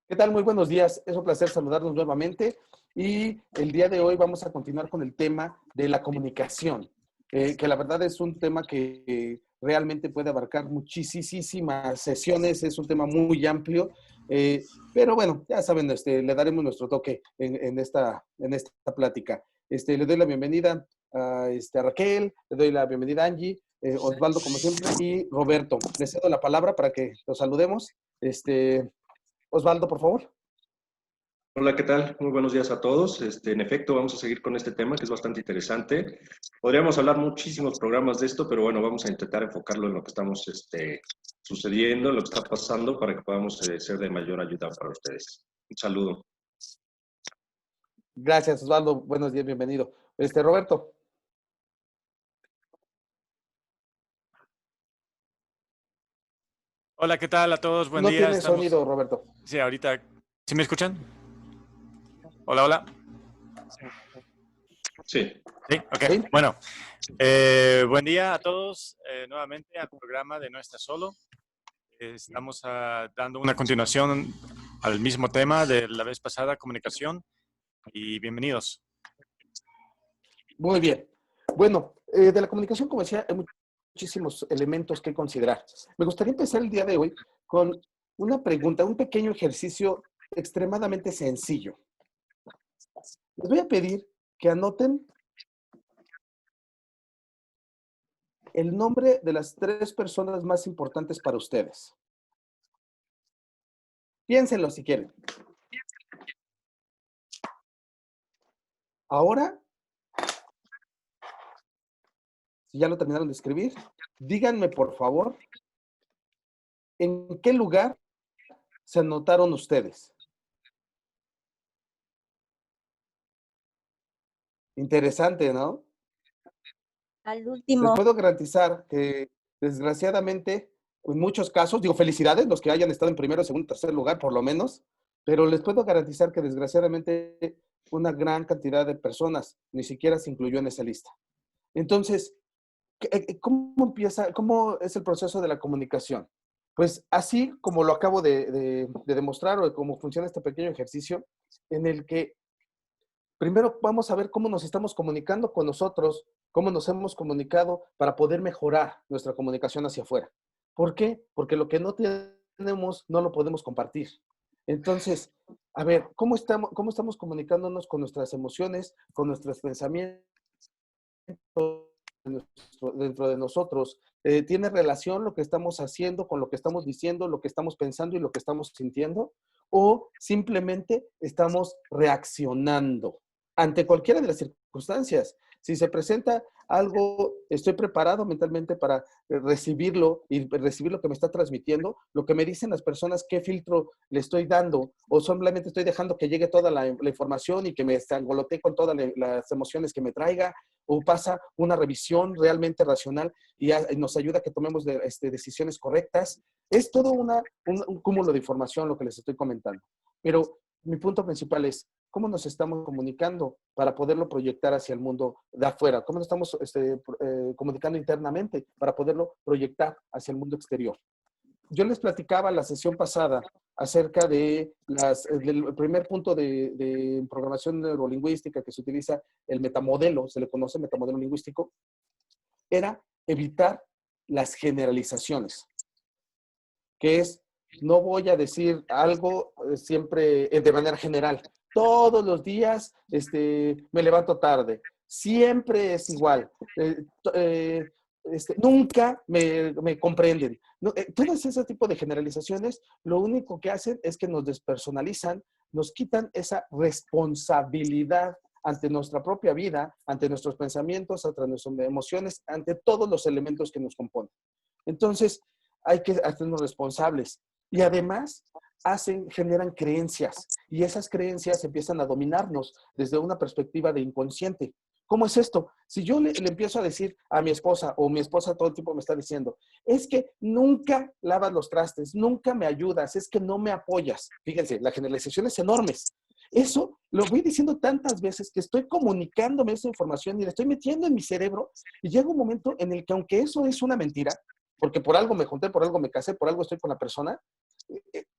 ¿Qué tal? Muy buenos días. Es un placer saludarnos nuevamente y el día de hoy vamos a continuar con el tema de la comunicación, que la verdad es un tema que realmente puede abarcar muchísimas sesiones, es un tema muy amplio, pero bueno, ya saben, le daremos nuestro toque en esta plática. Le doy la bienvenida a Raquel, le doy la bienvenida a Angie, Osvaldo como siempre y Roberto. Les cedo la palabra para que los saludemos. Osvaldo, por favor. Hola, ¿qué tal? Muy buenos días a todos. En efecto, vamos a seguir con este tema que es bastante interesante. Podríamos hablar muchísimos programas de esto, pero bueno, vamos a intentar enfocarlo en lo que estamos sucediendo, en lo que está pasando, para que podamos ser de mayor ayuda para ustedes. Un saludo. Gracias, Osvaldo. Buenos días, bienvenido. Roberto. Hola, ¿qué tal a todos? Buen No día. tiene sonido, Roberto. Sí, ahorita. ¿Sí me escuchan? Hola, hola. Sí. Sí, ok. ¿Sí? Bueno, buen día a todos. Nuevamente al programa de No Estás Solo. Estamos dando una continuación al mismo tema de la vez pasada, comunicación. Y bienvenidos. Muy bien. Bueno, de la comunicación, como decía, hay muchísimos elementos que considerar. Me gustaría empezar el día de hoy con una pregunta, un pequeño ejercicio extremadamente sencillo. Les voy a pedir que anoten el nombre de las 3 personas más importantes para ustedes. Piénsenlo si quieren. Ahora, si ya lo terminaron de escribir, díganme, por favor, ¿en qué lugar se anotaron ustedes? Interesante, ¿no? Al Les último. puedo garantizar que, desgraciadamente, en muchos casos, digo felicidades, los que hayan estado en primero, segundo, tercer lugar, por lo menos, pero les puedo garantizar que, desgraciadamente, una gran cantidad de personas ni siquiera se incluyó en esa lista. Entonces, cómo es el proceso de la comunicación? Pues así como lo acabo de demostrar o de cómo funciona este pequeño ejercicio, en el que primero vamos a ver cómo nos estamos comunicando con nosotros, cómo nos hemos comunicado para poder mejorar nuestra comunicación hacia afuera. ¿Por qué? Porque lo que no tenemos no lo podemos compartir. Entonces, a ver, ¿cómo estamos comunicándonos con nuestras emociones, con nuestros pensamientos dentro de nosotros? ¿Tiene relación lo que estamos haciendo con lo que estamos diciendo, lo que estamos pensando y lo que estamos sintiendo? ¿O simplemente estamos reaccionando ante cualquiera de las circunstancias? Si se presenta algo, estoy preparado mentalmente para recibirlo y recibir lo que me está transmitiendo, lo que me dicen las personas, qué filtro le estoy dando, o simplemente estoy dejando que llegue toda la información y que me angolotee con todas las emociones que me traiga, o pasa una revisión realmente racional y nos ayuda a que tomemos decisiones correctas. Es todo un cúmulo de información lo que les estoy comentando. Pero mi punto principal es, ¿cómo nos estamos comunicando para poderlo proyectar hacia el mundo de afuera? ¿Cómo nos estamos comunicando internamente para poderlo proyectar hacia el mundo exterior? Yo les platicaba la sesión pasada acerca del primer punto de programación neurolingüística que se utiliza, el metamodelo, se le conoce metamodelo lingüístico, era evitar las generalizaciones, que es, no voy a decir algo siempre de manera general. Todos los días me levanto tarde, siempre es igual. Nunca me comprenden. No, todos ese tipo de generalizaciones lo único que hacen es que nos despersonalizan, nos quitan esa responsabilidad ante nuestra propia vida, ante nuestros pensamientos, ante nuestras emociones, ante todos los elementos que nos componen. Entonces, hay que hacernos responsables. Y además, generan creencias. Y esas creencias empiezan a dominarnos desde una perspectiva de inconsciente. ¿Cómo es esto? Si yo le empiezo a decir a mi esposa, o mi esposa todo el tiempo me está diciendo, es que nunca lavas los trastes, nunca me ayudas, es que no me apoyas. Fíjense, la generalización es enorme. Eso lo voy diciendo tantas veces que estoy comunicándome esa información y la estoy metiendo en mi cerebro, y llega un momento en el que, aunque eso es una mentira, porque por algo me junté, por algo me casé, por algo estoy con la persona,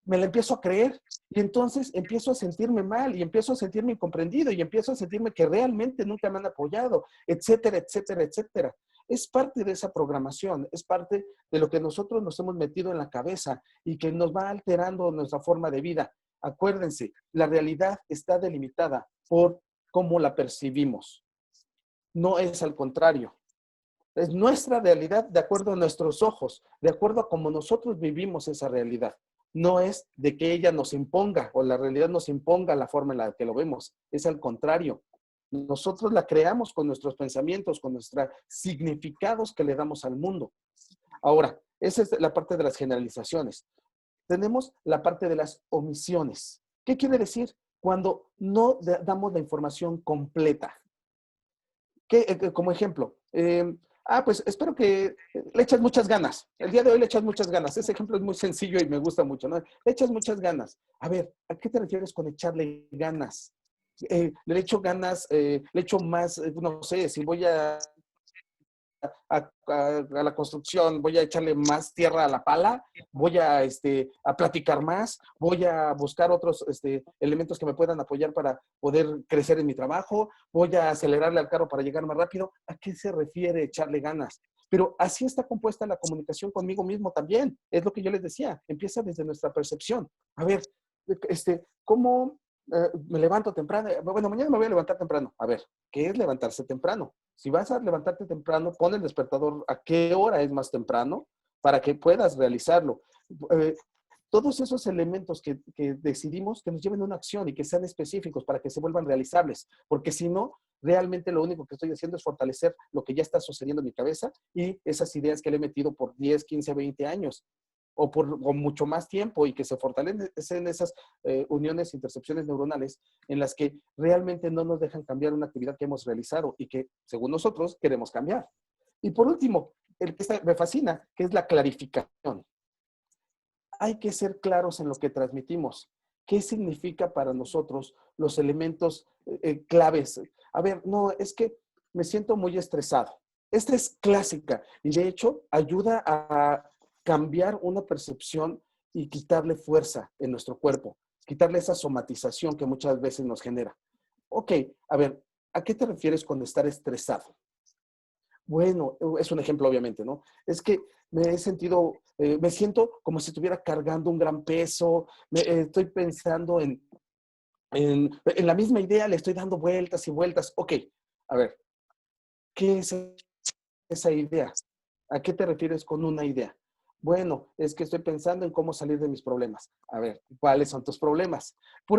me la empiezo a creer y entonces empiezo a sentirme mal y empiezo a sentirme incomprendido y empiezo a sentirme que realmente nunca me han apoyado, etcétera, etcétera, etcétera. Es parte de esa programación, es parte de lo que nosotros nos hemos metido en la cabeza y que nos va alterando nuestra forma de vida. Acuérdense, la realidad está delimitada por cómo la percibimos. No es al contrario. Es nuestra realidad de acuerdo a nuestros ojos, de acuerdo a cómo nosotros vivimos esa realidad. No es de que ella nos imponga o la realidad nos imponga la forma en la que lo vemos. Es al contrario. Nosotros la creamos con nuestros pensamientos, con nuestros significados que le damos al mundo. Ahora, esa es la parte de las generalizaciones. Tenemos la parte de las omisiones. ¿Qué quiere decir? Cuando no damos la información completa. Como ejemplo, pues espero que le echas muchas ganas. El día de hoy le echas muchas ganas. Ese ejemplo es muy sencillo y me gusta mucho, ¿no? Le echas muchas ganas. A ver, ¿a qué te refieres con echarle ganas? Le echo ganas, le echo más, no sé, si voy a la construcción, voy a echarle más tierra a la pala, voy a platicar más, voy a buscar otros elementos que me puedan apoyar para poder crecer en mi trabajo, voy a acelerarle al carro para llegar más rápido. ¿A qué se refiere echarle ganas? Pero así está compuesta la comunicación conmigo mismo también. Es lo que yo les decía, empieza desde nuestra percepción. A ver, ¿cómo me levanto temprano? Bueno, mañana me voy a levantar temprano. A ver, ¿qué es levantarse temprano? Si vas a levantarte temprano, pon el despertador a qué hora es más temprano para que puedas realizarlo. Todos esos elementos que decidimos que nos lleven a una acción y que sean específicos para que se vuelvan realizables, porque si no, realmente lo único que estoy haciendo es fortalecer lo que ya está sucediendo en mi cabeza y esas ideas que le he metido por 10, 15, 20 años o por mucho más tiempo y que se fortalecen esas uniones, intercepciones neuronales en las que realmente no nos dejan cambiar una actividad que hemos realizado y que, según nosotros, queremos cambiar. Y por último, el que me fascina, que es la clarificación. Hay que ser claros en lo que transmitimos. ¿Qué significa para nosotros los elementos claves? A ver, no, es que me siento muy estresado. Esta es clásica y de hecho ayuda a cambiar una percepción y quitarle fuerza en nuestro cuerpo, quitarle esa somatización que muchas veces nos genera. Ok, a ver, ¿a qué te refieres con estar estresado? Bueno, es un ejemplo obviamente, ¿no? Es que me siento como si estuviera cargando un gran peso, estoy pensando en la misma idea, le estoy dando vueltas y vueltas. Ok, a ver, ¿qué es esa idea? ¿A qué te refieres con una idea? Bueno, es que estoy pensando en cómo salir de mis problemas. A ver, ¿cuáles son tus problemas?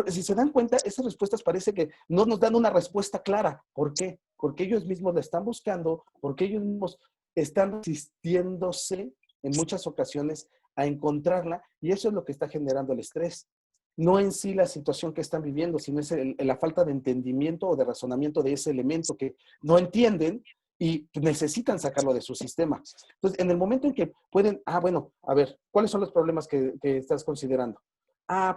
Si se dan cuenta, esas respuestas parece que no nos dan una respuesta clara. ¿Por qué? Porque ellos mismos la están buscando, porque ellos mismos están resistiéndose en muchas ocasiones a encontrarla y eso es lo que está generando el estrés. No en sí la situación que están viviendo, sino es la falta de entendimiento o de razonamiento de ese elemento que no entienden y necesitan sacarlo de su sistema. Entonces, en el momento en que pueden, bueno, a ver, ¿cuáles son los problemas que estás considerando?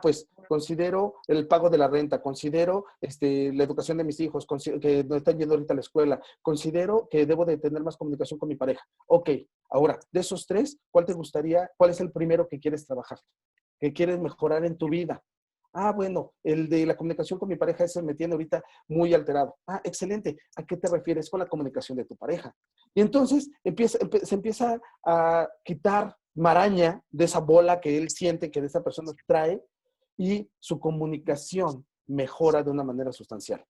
Pues considero el pago de la renta, considero la educación de mis hijos, que no están yendo ahorita a la escuela, considero que debo de tener más comunicación con mi pareja. Ok, ahora, de esos tres, ¿cuál es el primero que quieres trabajar? ¿Que quieres mejorar en tu vida? Bueno, el de la comunicación con mi pareja, ese me tiene ahorita muy alterado. Excelente. ¿A qué te refieres con la comunicación de tu pareja? Y entonces se empieza a quitar maraña de esa bola que él siente que de esa persona trae y su comunicación mejora de una manera sustancial.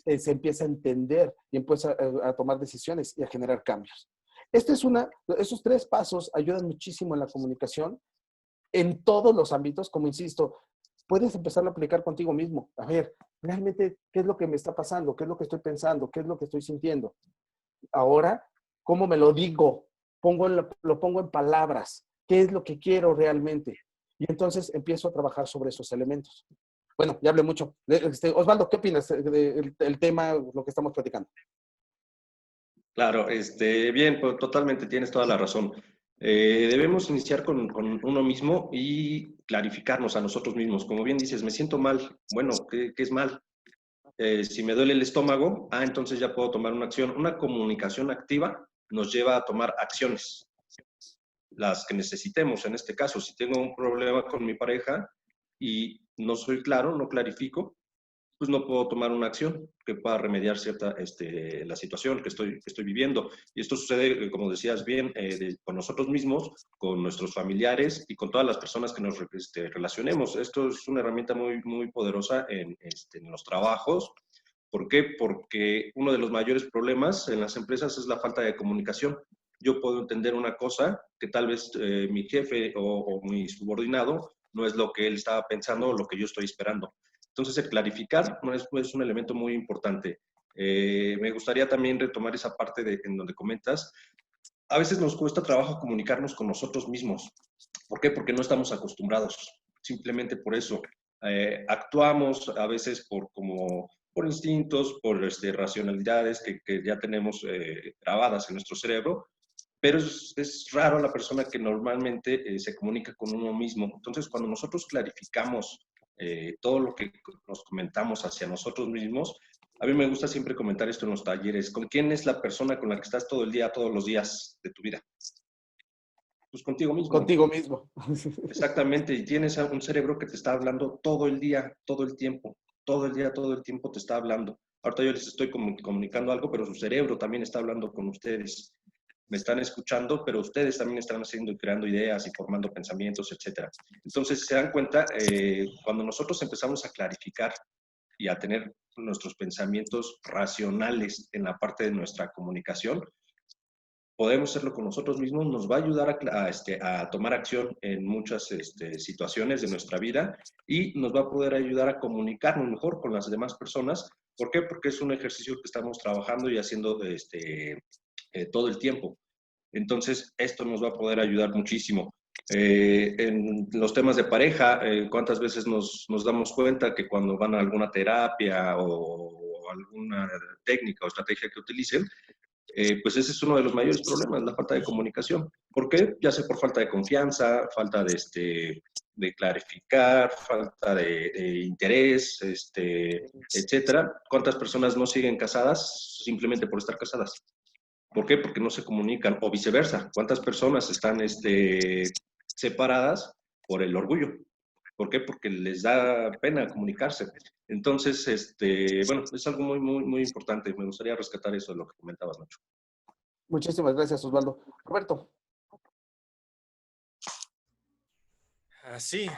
Se empieza a entender y empieza a tomar decisiones y a generar cambios. Esos 3 pasos ayudan muchísimo en la comunicación en todos los ámbitos, como insisto, puedes empezarlo a aplicar contigo mismo. A ver, realmente, ¿qué es lo que me está pasando? ¿Qué es lo que estoy pensando? ¿Qué es lo que estoy sintiendo? Ahora, ¿cómo me lo digo? Lo pongo en palabras. ¿Qué es lo que quiero realmente? Y entonces empiezo a trabajar sobre esos elementos. Bueno, ya hablé mucho. Osvaldo, ¿qué opinas del tema, lo que estamos platicando? Claro, bien, pues, totalmente tienes toda la razón. Debemos iniciar con uno mismo y clarificarnos a nosotros mismos. Como bien dices, me siento mal. Bueno, ¿qué es mal? Si me duele el estómago, entonces ya puedo tomar una acción. Una comunicación activa nos lleva a tomar acciones. las que necesitemos. En este caso, si tengo un problema con mi pareja y no soy claro, no clarifico, pues no puedo tomar una acción que pueda remediar la situación que estoy viviendo. Y esto sucede, como decías bien, con nosotros mismos, con nuestros familiares y con todas las personas que nos relacionemos. Esto es una herramienta muy, muy poderosa en los trabajos. ¿Por qué? Porque uno de los mayores problemas en las empresas es la falta de comunicación. Yo puedo entender una cosa que tal vez mi jefe o mi subordinado no es lo que él estaba pensando o lo que yo estoy esperando. Entonces, el clarificar es un elemento muy importante. Me gustaría también retomar esa parte en donde comentas. A veces nos cuesta trabajo comunicarnos con nosotros mismos. ¿Por qué? Porque no estamos acostumbrados. Simplemente por eso. Actuamos a veces por instintos, por racionalidades que ya tenemos grabadas en nuestro cerebro, pero es raro la persona que normalmente se comunica con uno mismo. Entonces, cuando nosotros clarificamos todo lo que nos comentamos hacia nosotros mismos, a mí me gusta siempre comentar esto en los talleres. ¿Con quién es la persona con la que estás todo el día, todos los días de tu vida? Pues contigo mismo. Contigo mismo. Exactamente, y tienes un cerebro que te está hablando todo el día, todo el tiempo, todo el día, todo el tiempo te está hablando. Ahorita yo les estoy comunicando algo, pero su cerebro también está hablando con ustedes. Me están escuchando, pero ustedes también están haciendo y creando ideas y formando pensamientos, etcétera. Entonces, se dan cuenta, cuando nosotros empezamos a clarificar y a tener nuestros pensamientos racionales en la parte de nuestra comunicación, podemos hacerlo con nosotros mismos, nos va a ayudar a tomar acción en muchas situaciones de nuestra vida y nos va a poder ayudar a comunicarnos mejor con las demás personas. ¿Por qué? Porque es un ejercicio que estamos trabajando y haciendo todo el tiempo. Entonces, esto nos va a poder ayudar muchísimo. En los temas de pareja, ¿cuántas veces nos damos cuenta que cuando van a alguna terapia o alguna técnica o estrategia que utilicen, pues ese es uno de los mayores problemas, la falta de comunicación? ¿Por qué? Ya sea por falta de confianza, falta de clarificar, falta de interés, etcétera. ¿Cuántas personas no siguen casadas simplemente por estar casadas? ¿Por qué? Porque no se comunican, o viceversa. ¿Cuántas personas están separadas por el orgullo? ¿Por qué? Porque les da pena comunicarse. Entonces, bueno, es algo muy, muy, muy importante. Me gustaría rescatar eso de lo que comentabas, Nacho. Muchísimas gracias, Osvaldo. Roberto. Sí,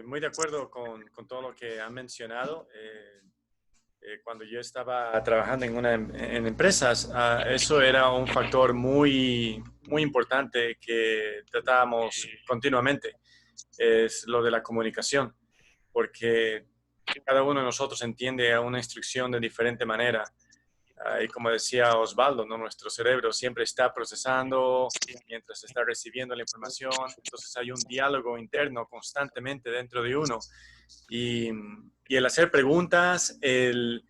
muy de acuerdo con todo lo que han mencionado. Cuando yo estaba trabajando en empresas, eso era un factor muy, muy importante que tratábamos continuamente, es lo de la comunicación, porque cada uno de nosotros entiende una instrucción de diferente manera. Y como decía Osvaldo, ¿no? Nuestro cerebro siempre está procesando mientras está recibiendo la información, entonces hay un diálogo interno constantemente dentro de uno. Y el hacer preguntas, el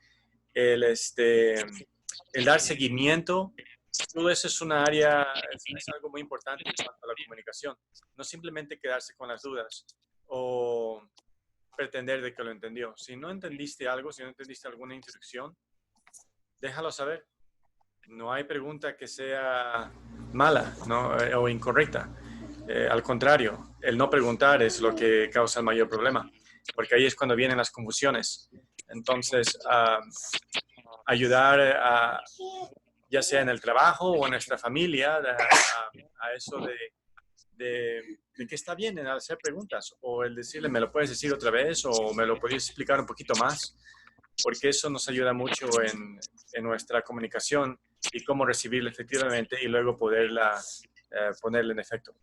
dar seguimiento, todo eso es una área, es algo muy importante en cuanto a la comunicación. No simplemente quedarse con las dudas o pretender de que lo entendió. Si no entendiste algo, si no entendiste alguna instrucción, déjalo saber. No hay pregunta que sea mala, ¿no? O incorrecta. Al contrario, el no preguntar es lo que causa el mayor problema, porque ahí es cuando vienen las confusiones. Entonces, ayudar ya sea en el trabajo o en nuestra familia, a eso de que está bien en hacer preguntas, o el decirle, ¿me lo puedes decir otra vez? O ¿me lo podrías explicar un poquito más? Porque eso nos ayuda mucho en nuestra comunicación y cómo recibirla efectivamente y luego poderla ponerla en efecto.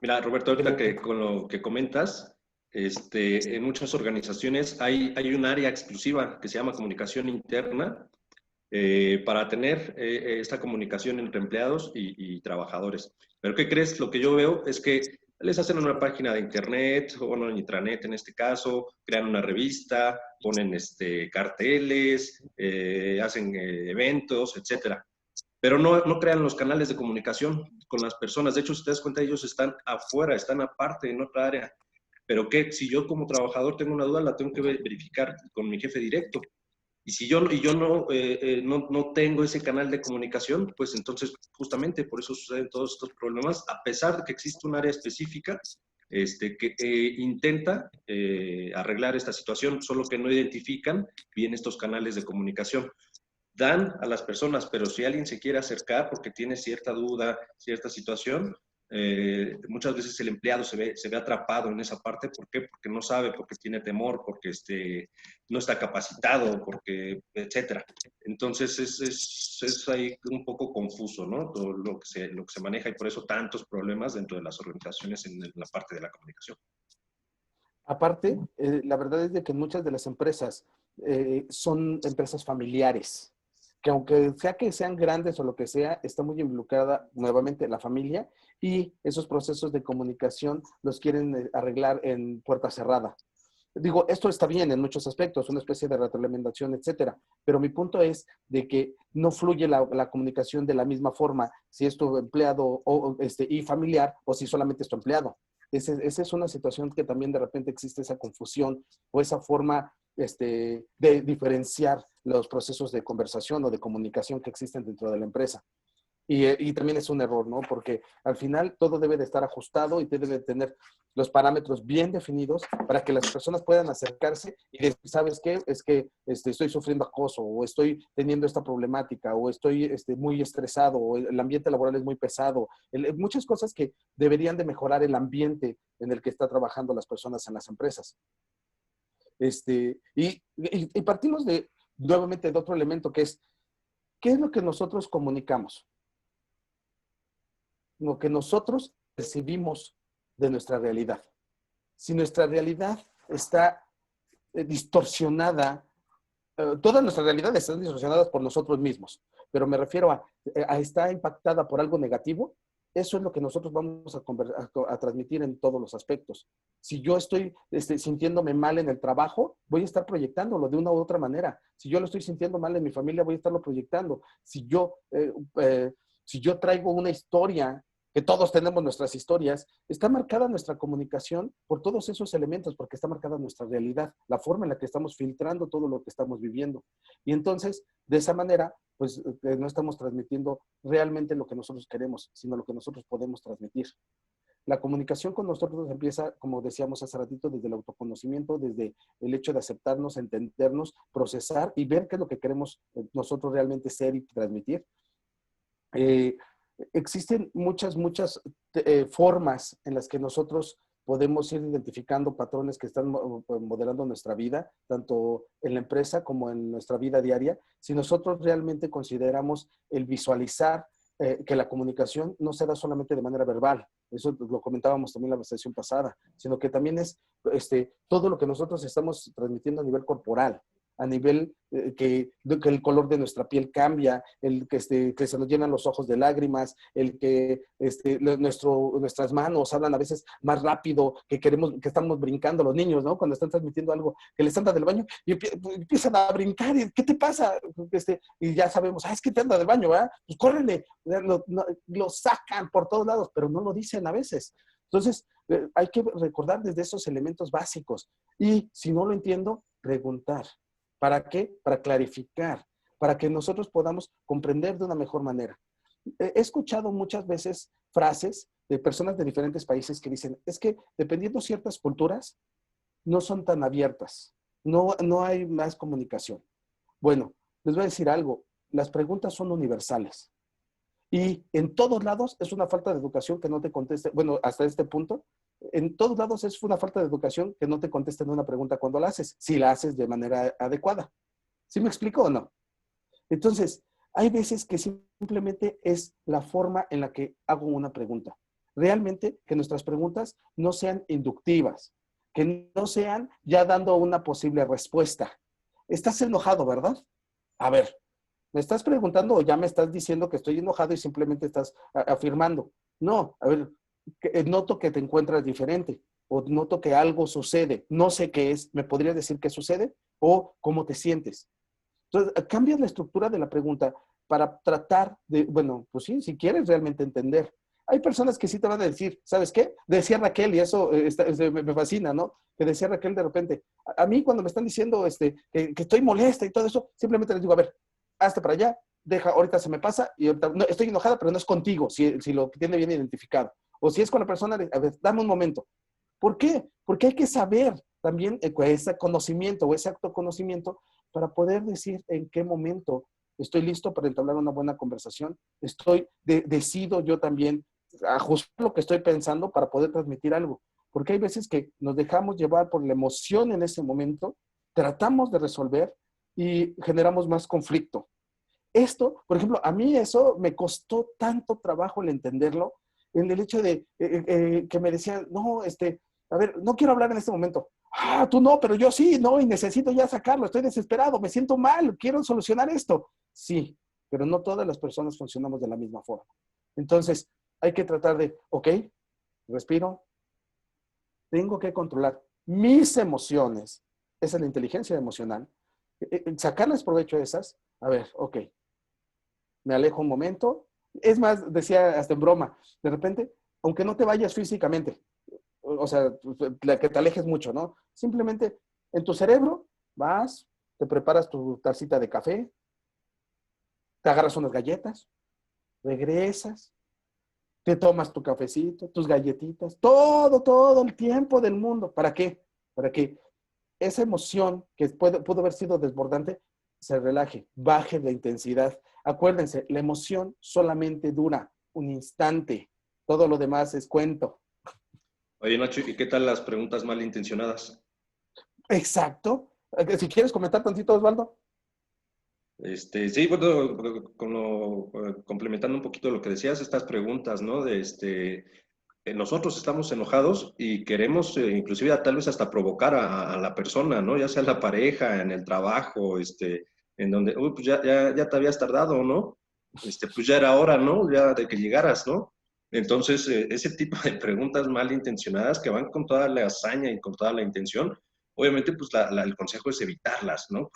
Mira, Roberto, ahorita con lo que comentas, en muchas organizaciones hay un área exclusiva que se llama comunicación interna para tener esta comunicación entre empleados y trabajadores. Pero ¿qué crees? Lo que yo veo es que les hacen una página de internet, o una intranet en este caso, crean una revista, ponen carteles, hacen eventos, etcétera. Pero no crean los canales de comunicación con las personas. De hecho, si te das cuenta, ellos están afuera, están aparte, en otra área. Pero ¿qué? Si yo como trabajador tengo una duda, la tengo que verificar con mi jefe directo. Y si yo no tengo ese canal de comunicación, pues entonces justamente por eso suceden todos estos problemas, a pesar de que existe un área específica que intenta arreglar esta situación, solo que no identifican bien estos canales de comunicación. Dan a las personas, pero si alguien se quiere acercar porque tiene cierta duda, cierta situación, muchas veces el empleado se ve atrapado en esa parte. ¿Por qué? Porque no sabe, porque tiene temor, porque no está capacitado, porque, etcétera. Entonces es ahí un poco confuso, ¿no? Todo lo que se maneja, y por eso tantos problemas dentro de las organizaciones en la parte de la comunicación. Aparte, la verdad es de que muchas de las empresas son empresas familiares, que aunque sea que sean grandes o lo que sea, está muy involucrada nuevamente la familia, y esos procesos de comunicación los quieren arreglar en puerta cerrada. Digo, esto está bien en muchos aspectos, una especie de retroalimentación, etcétera, pero mi punto es de que no fluye la comunicación de la misma forma si es tu empleado y familiar, o si solamente es tu empleado. Esa es una situación que también de repente existe esa confusión o esa forma de diferenciar los procesos de conversación o de comunicación que existen dentro de la empresa. Y también es un error, ¿no? Porque al final todo debe de estar ajustado y debe de tener los parámetros bien definidos para que las personas puedan acercarse y decir, ¿sabes qué? Es que estoy sufriendo acoso, o estoy teniendo esta problemática, o estoy muy estresado, o el ambiente laboral es muy pesado. Muchas cosas que deberían de mejorar el ambiente en el que están trabajando las personas en las empresas. Y partimos nuevamente de otro elemento que es, ¿qué es lo que nosotros comunicamos? Lo que nosotros percibimos de nuestra realidad. Si nuestra realidad está distorsionada, todas nuestras realidades están distorsionadas por nosotros mismos, pero me refiero a está impactada por algo negativo, eso es lo que nosotros vamos a transmitir en todos los aspectos. Si yo estoy sintiéndome mal en el trabajo, voy a estar proyectándolo de una u otra manera. Si yo lo estoy sintiendo mal en mi familia, voy a estarlo proyectando. Si yo traigo una historia, que todos tenemos nuestras historias, está marcada nuestra comunicación por todos esos elementos, porque está marcada nuestra realidad, la forma en la que estamos filtrando todo lo que estamos viviendo. Y entonces, de esa manera, pues no estamos transmitiendo realmente lo que nosotros queremos, sino lo que nosotros podemos transmitir. La comunicación con nosotros empieza, como decíamos hace ratito, desde el autoconocimiento, desde el hecho de aceptarnos, entendernos, procesar y ver qué es lo que queremos nosotros realmente ser y transmitir. Existen muchas formas en las que nosotros podemos ir identificando patrones que están modelando nuestra vida, tanto en la empresa como en nuestra vida diaria, si nosotros realmente consideramos el visualizar que la comunicación no se da solamente de manera verbal. Eso lo comentábamos también en la sesión pasada, sino que también es todo lo que nosotros estamos transmitiendo a nivel corporal, a nivel que el color de nuestra piel cambia, el que se nos llenan los ojos de lágrimas, el que nuestras manos hablan a veces más rápido, que estamos brincando los niños, ¿no? Cuando están transmitiendo algo, que les anda del baño y empiezan a brincar. ¿Qué te pasa? Y ya sabemos, es que te anda del baño, ¿verdad? Pues córrele. Lo sacan por todos lados, pero no lo dicen a veces. Entonces, hay que recordar desde esos elementos básicos. Y si no lo entiendo, preguntar. ¿Para qué? Para clarificar, para que nosotros podamos comprender de una mejor manera. He escuchado muchas veces frases de personas de diferentes países que dicen, es que dependiendo de ciertas culturas, no son tan abiertas, no hay más comunicación. Bueno, les voy a decir algo, las preguntas son universales. Y en todos lados es una falta de educación que no te conteste, bueno, hasta este punto, en todos lados es una falta de educación que no te contesten una pregunta cuando la haces, si la haces de manera adecuada. ¿Sí me explico o no? Entonces, hay veces que simplemente es la forma en la que hago una pregunta. Realmente que nuestras preguntas no sean inductivas, que no sean ya dando una posible respuesta. Estás enojado, ¿verdad? A ver, ¿me estás preguntando o ya me estás diciendo que estoy enojado y simplemente estás afirmando? No, a ver, noto que te encuentras diferente o noto que algo sucede. No sé qué es. ¿Me podrías decir qué sucede? ¿O cómo te sientes? Entonces, cambias la estructura de la pregunta para tratar de, bueno, pues sí, si quieres realmente entender. Hay personas que sí te van a decir, ¿sabes qué? Decía Raquel, y eso me fascina, ¿no? Que decía Raquel de repente, a mí cuando me están diciendo que estoy molesta y todo eso, simplemente les digo, a ver, hazte para allá, deja, ahorita se me pasa, y ahorita, no, estoy enojada, pero no es contigo, si lo tiene bien identificado. O si es con la persona, a ver, dame un momento. ¿Por qué? Porque hay que saber también ese conocimiento o ese autoconocimiento para poder decir en qué momento estoy listo para entablar una buena conversación, decido yo también ajustar lo que estoy pensando para poder transmitir algo. Porque hay veces que nos dejamos llevar por la emoción en ese momento, tratamos de resolver y generamos más conflicto. Esto, por ejemplo, a mí eso me costó tanto trabajo el entenderlo, en el hecho de que me decían, no, a ver, no quiero hablar en este momento. Ah, tú no, pero yo sí, no, y necesito ya sacarlo, estoy desesperado, me siento mal, quiero solucionar esto. Sí, pero no todas las personas funcionamos de la misma forma. Entonces, hay que tratar de, ok, respiro, tengo que controlar mis emociones, esa es la inteligencia emocional, sacarles provecho a esas, a ver, ok, me alejo un momento. Es más, decía hasta en broma, de repente, aunque no te vayas físicamente, o sea, que te alejes mucho, ¿no? Simplemente en tu cerebro vas, te preparas tu tacita de café, te agarras unas galletas, regresas, te tomas tu cafecito, tus galletitas, todo el tiempo del mundo. ¿Para qué? Para que esa emoción que pudo haber sido desbordante se relaje, baje la intensidad. Acuérdense, la emoción solamente dura un instante. Todo lo demás es cuento. Oye, Nacho, ¿y qué tal las preguntas malintencionadas? Exacto. Si quieres comentar tantito, Osvaldo. Sí, bueno, complementando un poquito lo que decías, estas preguntas, ¿no? Nosotros estamos enojados y queremos inclusive tal vez hasta provocar a la persona, ¿no? Ya sea la pareja, en el trabajo, en donde, uy, pues ya te habías tardado, ¿no? Pues ya era hora, ¿no? Ya de que llegaras, ¿no? Entonces, ese tipo de preguntas malintencionadas que van con toda la hazaña y con toda la intención, obviamente, pues el consejo es evitarlas, ¿no?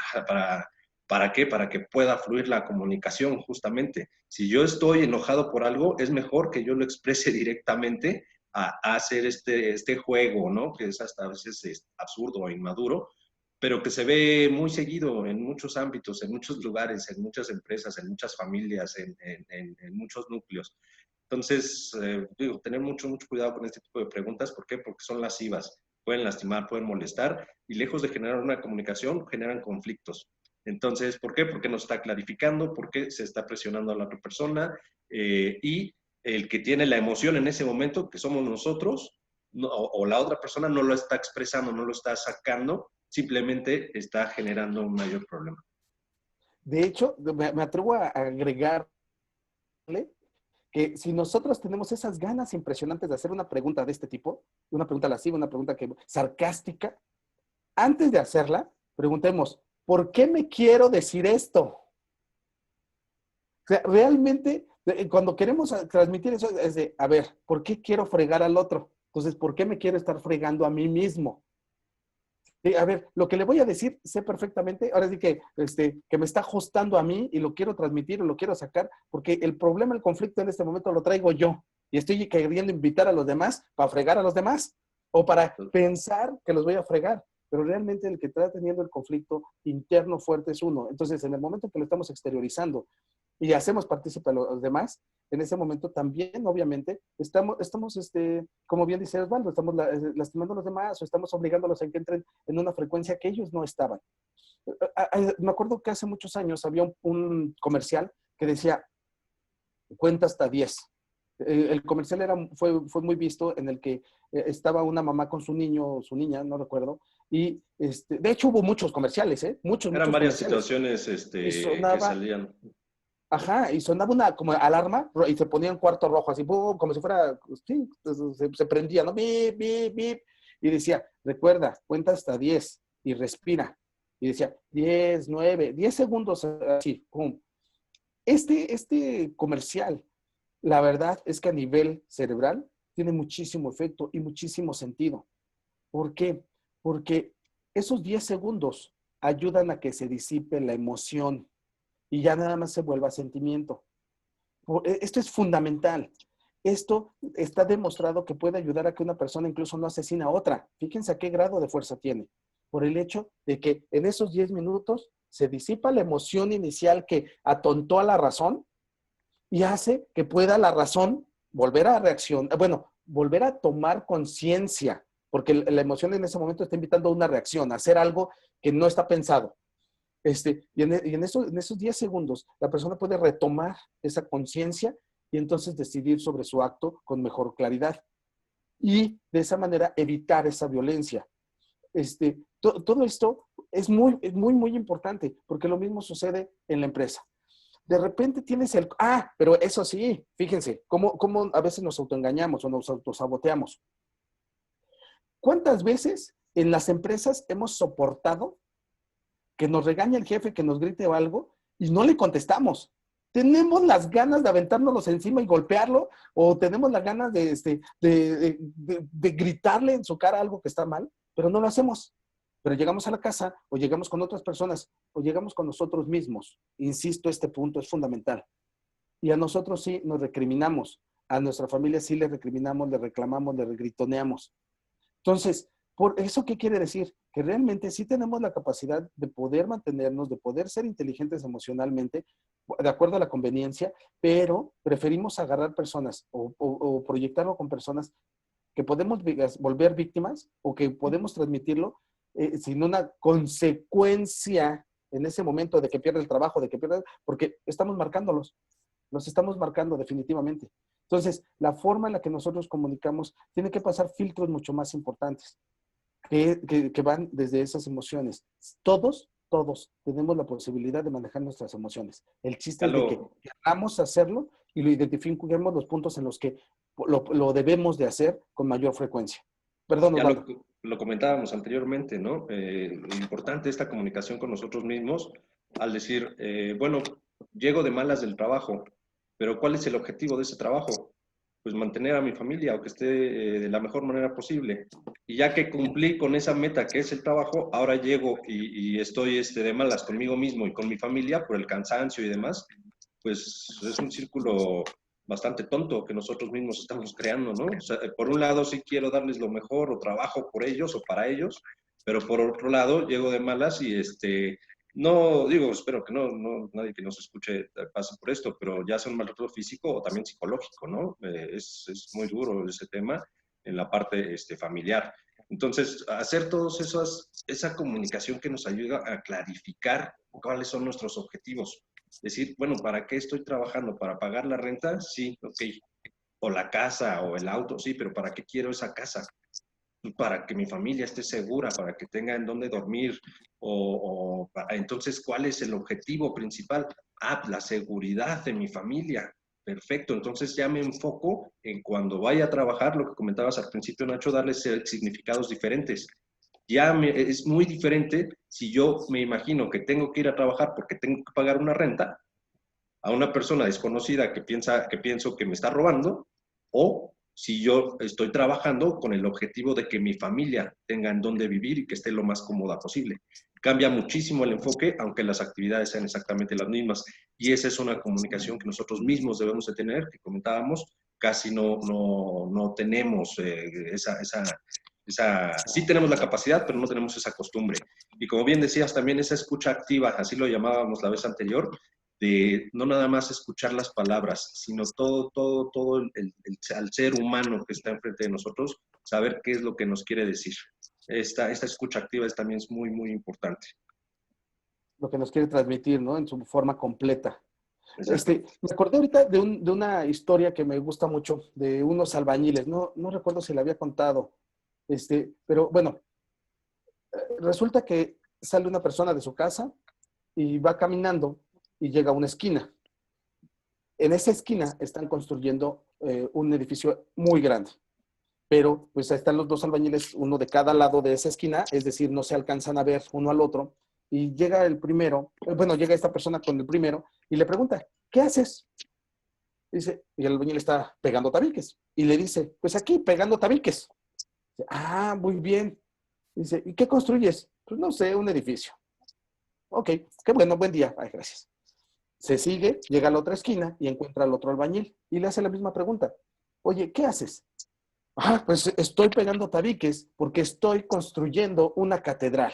¿Para qué? Para que pueda fluir la comunicación, justamente. Si yo estoy enojado por algo, es mejor que yo lo exprese directamente a hacer este juego, ¿no? Que es hasta a veces absurdo o inmaduro, pero que se ve muy seguido en muchos ámbitos, en muchos lugares, en muchas empresas, en muchas familias, en muchos núcleos. Entonces, digo, tener mucho cuidado con este tipo de preguntas. ¿Por qué? Porque son lascivas. Pueden lastimar, pueden molestar y lejos de generar una comunicación, generan conflictos. Entonces, ¿por qué? Porque no está clarificando, porque se está presionando a la otra persona y el que tiene la emoción en ese momento, que somos nosotros, no, o la otra persona no lo está expresando, no lo está sacando, simplemente está generando un mayor problema. De hecho, me atrevo a agregarle que si nosotros tenemos esas ganas impresionantes de hacer una pregunta de este tipo, una pregunta lasciva, una pregunta sarcástica, antes de hacerla, preguntemos, ¿por qué me quiero decir esto? O sea, realmente, cuando queremos transmitir eso, es de, a ver, ¿por qué quiero fregar al otro? Entonces, ¿por qué me quiero estar fregando a mí mismo? Sí, a ver, lo que le voy a decir, sé perfectamente, ahora sí que me está ajustando a mí y lo quiero transmitir o lo quiero sacar, porque el problema, el conflicto en este momento lo traigo yo y estoy queriendo invitar a los demás para fregar a los demás o para pensar que los voy a fregar, pero realmente el que está teniendo el conflicto interno fuerte es uno. Entonces, en el momento que lo estamos exteriorizando y hacemos partícipe a los demás, en ese momento también, obviamente, estamos como bien dice Osvaldo, estamos lastimando a los demás o estamos obligándolos a que entren en una frecuencia que ellos no estaban. Me acuerdo que hace muchos años había un comercial que decía, cuenta hasta 10. El comercial fue muy visto en el que estaba una mamá con su niño o su niña, no recuerdo, y de hecho hubo muchos comerciales, muchos Eran varias comerciales. situaciones Y que sonaba, salían. ajá, y sonaba una como alarma y se ponía un cuarto rojo, así, ¡pum! Como si fuera, sí, se prendía, ¿no? Bip, bip, bip. Y decía, recuerda, cuenta hasta 10 y respira. Y decía, 10, 9, 10 segundos, así, ¡pum! Este comercial, la verdad es que a nivel cerebral tiene muchísimo efecto y muchísimo sentido. ¿Por qué? Porque esos 10 segundos ayudan a que se disipe la emoción y ya nada más se vuelva sentimiento. Esto es fundamental. Esto está demostrado que puede ayudar a que una persona incluso no asesine a otra. Fíjense a qué grado de fuerza tiene. Por el hecho de que en esos 10 minutos se disipa la emoción inicial que atontó a la razón y hace que pueda la razón volver a reaccionar, bueno, volver a tomar conciencia, porque la emoción en ese momento está invitando a una reacción, a hacer algo que no está pensado. Y en esos 10 segundos, la persona puede retomar esa conciencia y entonces decidir sobre su acto con mejor claridad. Y de esa manera evitar esa violencia. Todo esto es muy, muy importante, porque lo mismo sucede en la empresa. De repente tienes pero eso sí, fíjense, cómo a veces nos autoengañamos o nos autosaboteamos. ¿Cuántas veces en las empresas hemos soportado que nos regañe el jefe, que nos grite o algo, y no le contestamos? Tenemos las ganas de aventárnoslos encima y golpearlo, o tenemos las ganas de gritarle en su cara algo que está mal, pero no lo hacemos. Pero llegamos a la casa, o llegamos con otras personas, o llegamos con nosotros mismos. Insisto, este punto es fundamental. Y a nosotros sí nos recriminamos, a nuestra familia sí le recriminamos, le reclamamos, le gritoneamos. Entonces, ¿por eso qué quiere decir? Que realmente sí tenemos la capacidad de poder mantenernos, de poder ser inteligentes emocionalmente, de acuerdo a la conveniencia, pero preferimos agarrar personas o proyectarlo con personas que podemos volver víctimas o que podemos transmitirlo sin una consecuencia en ese momento de que pierde el trabajo, porque estamos marcándolos, los estamos marcando definitivamente. Entonces, la forma en la que nosotros comunicamos tiene que pasar filtros mucho más importantes que van desde esas emociones. Todos tenemos la posibilidad de manejar nuestras emociones. El chiste es de que queramos hacerlo y lo identifiquemos los puntos en los que lo debemos de hacer con mayor frecuencia. Perdón, ya lo comentábamos anteriormente, ¿no? Lo importante es esta comunicación con nosotros mismos al decir, bueno, llego de malas del trabajo, pero ¿cuál es el objetivo de ese trabajo? Pues mantener a mi familia o que esté de la mejor manera posible. Y ya que cumplí con esa meta que es el trabajo, ahora llego y estoy de malas conmigo mismo y con mi familia por el cansancio y demás, pues es un círculo bastante tonto que nosotros mismos estamos creando, ¿no? O sea, por un lado sí quiero darles lo mejor o trabajo por ellos o para ellos, pero por otro lado llego de malas y no, digo, espero que nadie que nos escuche pase por esto, pero ya sea un maltrato físico o también psicológico, ¿no? Es muy duro ese tema en la parte familiar. Entonces, hacer esa comunicación que nos ayuda a clarificar cuáles son nuestros objetivos. Decir, bueno, ¿para qué estoy trabajando? ¿Para pagar la renta? Sí, ok. O la casa o el auto, sí, pero ¿para qué quiero esa casa? Para que mi familia esté segura, para que tenga en dónde dormir, entonces, ¿cuál es el objetivo principal? La seguridad de mi familia. Perfecto, entonces ya me enfoco en cuando vaya a trabajar, lo que comentabas al principio, Nacho, darles significados diferentes. Es muy diferente si yo me imagino que tengo que ir a trabajar porque tengo que pagar una renta a una persona desconocida que pienso que me está robando, o si yo estoy trabajando con el objetivo de que mi familia tenga en dónde vivir y que esté lo más cómoda posible. Cambia muchísimo el enfoque, aunque las actividades sean exactamente las mismas. Y esa es una comunicación que nosotros mismos debemos de tener, que comentábamos, casi no tenemos sí tenemos la capacidad, pero no tenemos esa costumbre. Y como bien decías, también esa escucha activa, así lo llamábamos la vez anterior, de no nada más escuchar las palabras, sino todo al ser humano que está enfrente de nosotros, saber qué es lo que nos quiere decir. Esta escucha activa también es muy, muy importante. Lo que nos quiere transmitir, ¿no? En su forma completa. Me acordé ahorita de una historia que me gusta mucho, de unos albañiles. No recuerdo si la había contado. Pero bueno, resulta que sale una persona de su casa y va caminando y llega a una esquina. En esa esquina están construyendo un edificio muy grande, pero pues ahí están los dos albañiles, uno de cada lado de esa esquina, es decir, no se alcanzan a ver uno al otro, y llega el primero, llega esta persona con el primero y le pregunta, ¿qué haces? Dice, y el albañil está pegando tabiques, y le dice, pues aquí pegando tabiques. Dice, muy bien. Dice, ¿y qué construyes? Pues no sé, un edificio. Ok, qué bueno, buen día. Ay, gracias. Se sigue, llega a la otra esquina y encuentra al otro albañil y le hace la misma pregunta. Oye, ¿qué haces? Ah, pues estoy pegando tabiques porque estoy construyendo una catedral.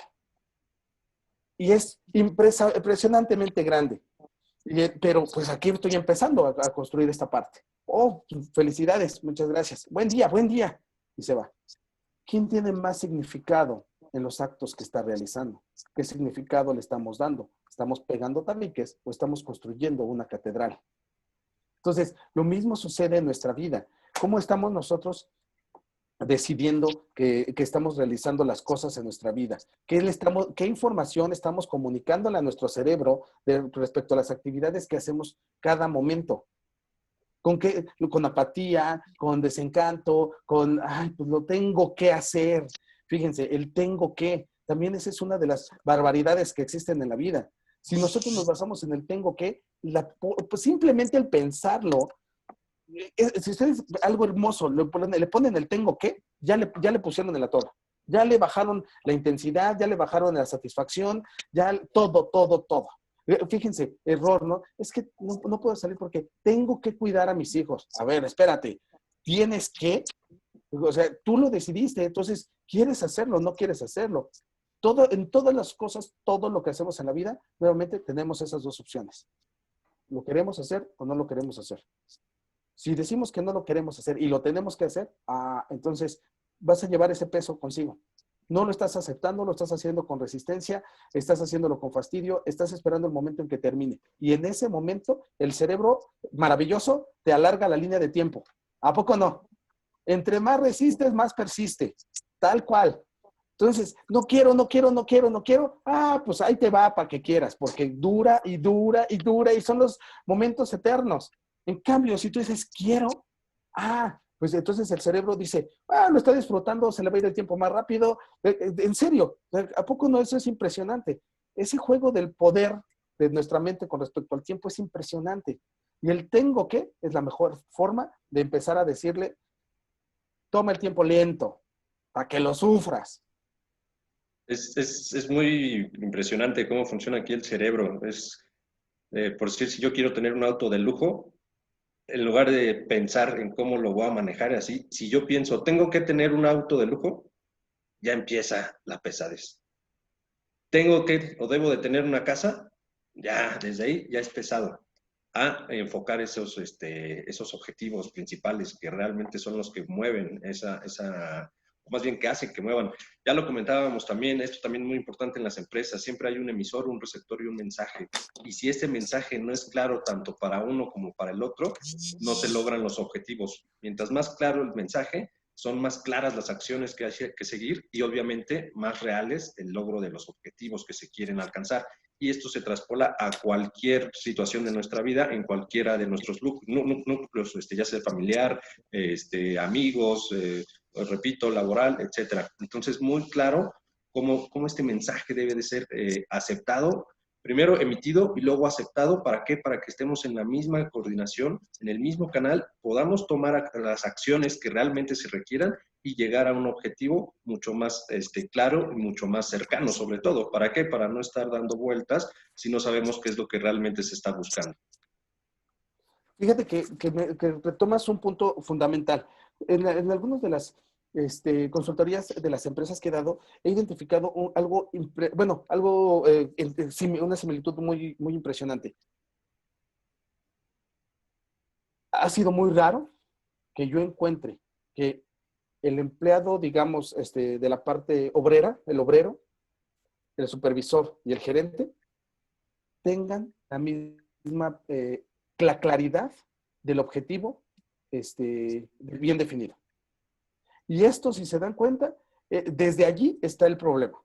Y es impresionantemente grande. Pero pues aquí estoy empezando a construir esta parte. Oh, felicidades, muchas gracias. Buen día. Y se va. ¿Quién tiene más significado en los actos que está realizando? ¿Qué significado le estamos dando? ¿Estamos pegando tabiques o estamos construyendo una catedral? Entonces, lo mismo sucede en nuestra vida. ¿Cómo estamos nosotros decidiendo que estamos realizando las cosas en nuestra vida? ¿Qué información estamos comunicándole a nuestro cerebro respecto a las actividades que hacemos cada momento? Con apatía, con desencanto, ay, pues lo tengo que hacer. Fíjense, el tengo que, también esa es una de las barbaridades que existen en la vida. Si nosotros nos basamos en el tengo que, pues simplemente el pensarlo, si ustedes algo hermoso le ponen el tengo que, ya le pusieron en la torre. Ya le bajaron la intensidad, ya le bajaron la satisfacción, ya todo. Fíjense, error, ¿no? Es que no puedo salir porque tengo que cuidar a mis hijos. A ver, espérate, tienes que, o sea, tú lo decidiste, entonces, ¿quieres hacerlo o no quieres hacerlo? En todas las cosas, todo lo que hacemos en la vida, nuevamente tenemos esas dos opciones. ¿Lo queremos hacer o no lo queremos hacer? Si decimos que no lo queremos hacer y lo tenemos que hacer, entonces vas a llevar ese peso consigo. No lo estás aceptando, lo estás haciendo con resistencia, estás haciéndolo con fastidio, estás esperando el momento en que termine. Y en ese momento, el cerebro maravilloso te alarga la línea de tiempo. ¿A poco no? Entre más resistes, más persiste. Tal cual. Entonces, no quiero. Pues ahí te va para que quieras, porque dura y son los momentos eternos. En cambio, si tú dices quiero, pues entonces el cerebro dice, lo está disfrutando, se le va a ir el tiempo más rápido. En serio, ¿a poco no? Eso es impresionante. Ese juego del poder de nuestra mente con respecto al tiempo es impresionante. Y el tengo que es la mejor forma de empezar a decirle, toma el tiempo lento, para que lo sufras. Es muy impresionante cómo funciona aquí el cerebro. Por decir, si yo quiero tener un auto de lujo, en lugar de pensar en cómo lo voy a manejar así, si yo pienso, tengo que tener un auto de lujo, ya empieza la pesadez. Tengo que o debo de tener una casa, ya desde ahí ya es pesado. A enfocar esos objetivos principales que realmente son los que mueven o más bien que hacen que muevan. Ya lo comentábamos también, esto también es muy importante en las empresas, siempre hay un emisor, un receptor y un mensaje. Y si este mensaje no es claro tanto para uno como para el otro, no se logran los objetivos. Mientras más claro el mensaje, son más claras las acciones que hay que seguir y obviamente más reales el logro de los objetivos que se quieren alcanzar. Y esto se traspola a cualquier situación de nuestra vida, en cualquiera de nuestros núcleos, ya sea familiar, amigos, repito, laboral, etcétera. Entonces, muy claro cómo este mensaje debe de ser aceptado, primero emitido y luego aceptado. ¿Para qué? Para que estemos en la misma coordinación, en el mismo canal, podamos tomar las acciones que realmente se requieran y llegar a un objetivo mucho más claro y mucho más cercano, sobre todo. ¿Para qué? Para no estar dando vueltas si no sabemos qué es lo que realmente se está buscando. Fíjate que retomas un punto fundamental. En algunas de las consultorías de las empresas que he dado, he identificado una similitud muy, muy impresionante. Ha sido muy raro que yo encuentre que el empleado, digamos, de la parte obrera, el obrero, el supervisor y el gerente, tengan la misma la claridad del objetivo bien definido. Y esto, si se dan cuenta, desde allí está el problema.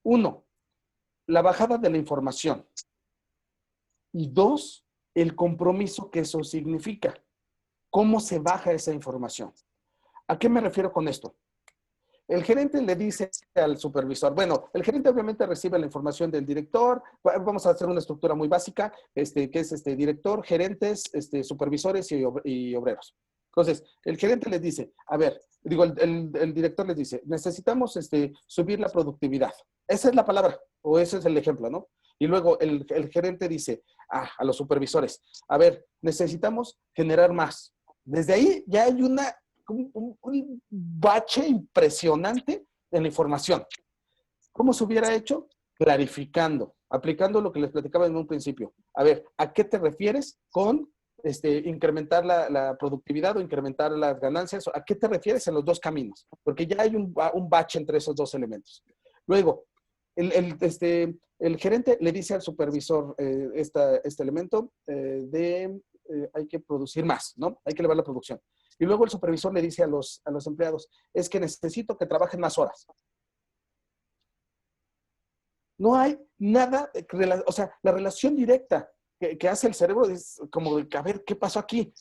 Uno, la bajada de la información. Y dos, el compromiso que eso significa. ¿Cómo se baja esa información? ¿A qué me refiero con esto? El gerente le dice al supervisor, bueno, el gerente obviamente recibe la información del director, vamos a hacer una estructura muy básica, que es director, gerentes, supervisores y obreros. Entonces, el gerente les dice, a ver, el director les dice, necesitamos subir la productividad. Esa es la palabra, o ese es el ejemplo, ¿no? Y luego el gerente dice a los supervisores, a ver, necesitamos generar más. Desde ahí ya hay un bache impresionante en la información. ¿Cómo se hubiera hecho? Clarificando, aplicando lo que les platicaba en un principio. A ver, ¿a qué te refieres con incrementar la productividad o incrementar las ganancias? ¿A qué te refieres en los dos caminos? Porque ya hay un bache entre esos dos elementos. Luego, el gerente le dice al supervisor este elemento hay que producir más, ¿no? Hay que elevar la producción. Y luego el supervisor le dice a los empleados, es que necesito que trabajen más horas. No hay nada, o sea, la relación directa que hace el cerebro es como de, a ver, ¿qué pasó aquí?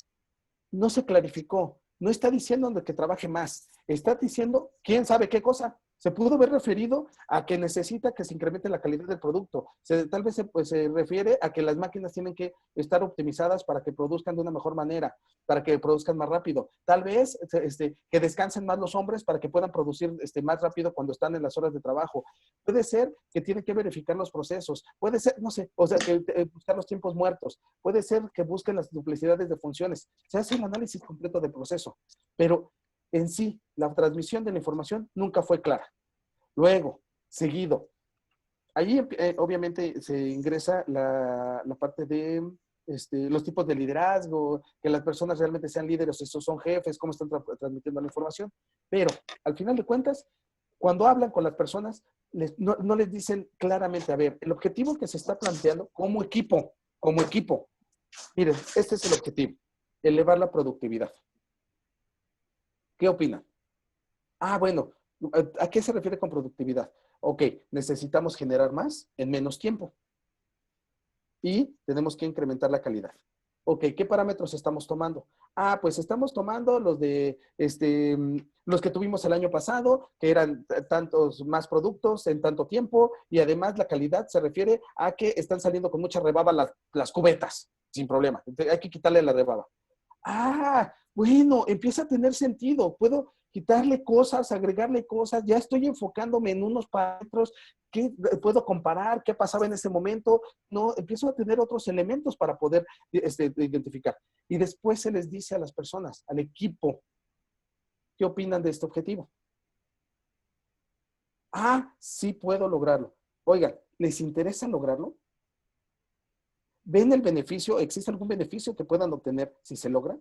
No se clarificó. No está diciendo de que trabaje más. Está diciendo, ¿quién sabe qué cosa? Se pudo haber referido a que necesita que se incremente la calidad del producto. Tal vez se refiere a que las máquinas tienen que estar optimizadas para que produzcan de una mejor manera, para que produzcan más rápido. Tal vez que descansen más los hombres para que puedan producir más rápido cuando están en las horas de trabajo. Puede ser que tiene que verificar los procesos. Puede ser, no sé, o sea, que buscar los tiempos muertos. Puede ser que busquen las duplicidades de funciones. Se hace un análisis completo del proceso, pero en sí, la transmisión de la información nunca fue clara. Luego, seguido, allí obviamente se ingresa la parte de los tipos de liderazgo, que las personas realmente sean líderes, estos son jefes, cómo están transmitiendo la información. Pero, al final de cuentas, cuando hablan con las personas, no les dicen claramente, a ver, el objetivo que se está planteando como equipo, miren, este es el objetivo, elevar la productividad. ¿Qué opinan? Ah, bueno, ¿a qué se refiere con productividad? Ok, necesitamos generar más en menos tiempo y tenemos que incrementar la calidad. Ok, ¿qué parámetros estamos tomando? Ah, pues estamos tomando los que tuvimos el año pasado, que eran tantos más productos en tanto tiempo, y además la calidad se refiere a que están saliendo con mucha rebaba las cubetas, sin problema. Entonces, hay que quitarle la rebaba. Ah, bueno, empieza a tener sentido. Puedo quitarle cosas, agregarle cosas. Ya estoy enfocándome en unos parámetros que puedo comparar, qué pasaba en ese momento. No, empiezo a tener otros elementos para poder identificar. Y después se les dice a las personas, al equipo, ¿qué opinan de este objetivo? Ah, sí puedo lograrlo. Oigan, ¿les interesa lograrlo? ¿Ven el beneficio? ¿Existe algún beneficio que puedan obtener si se logra?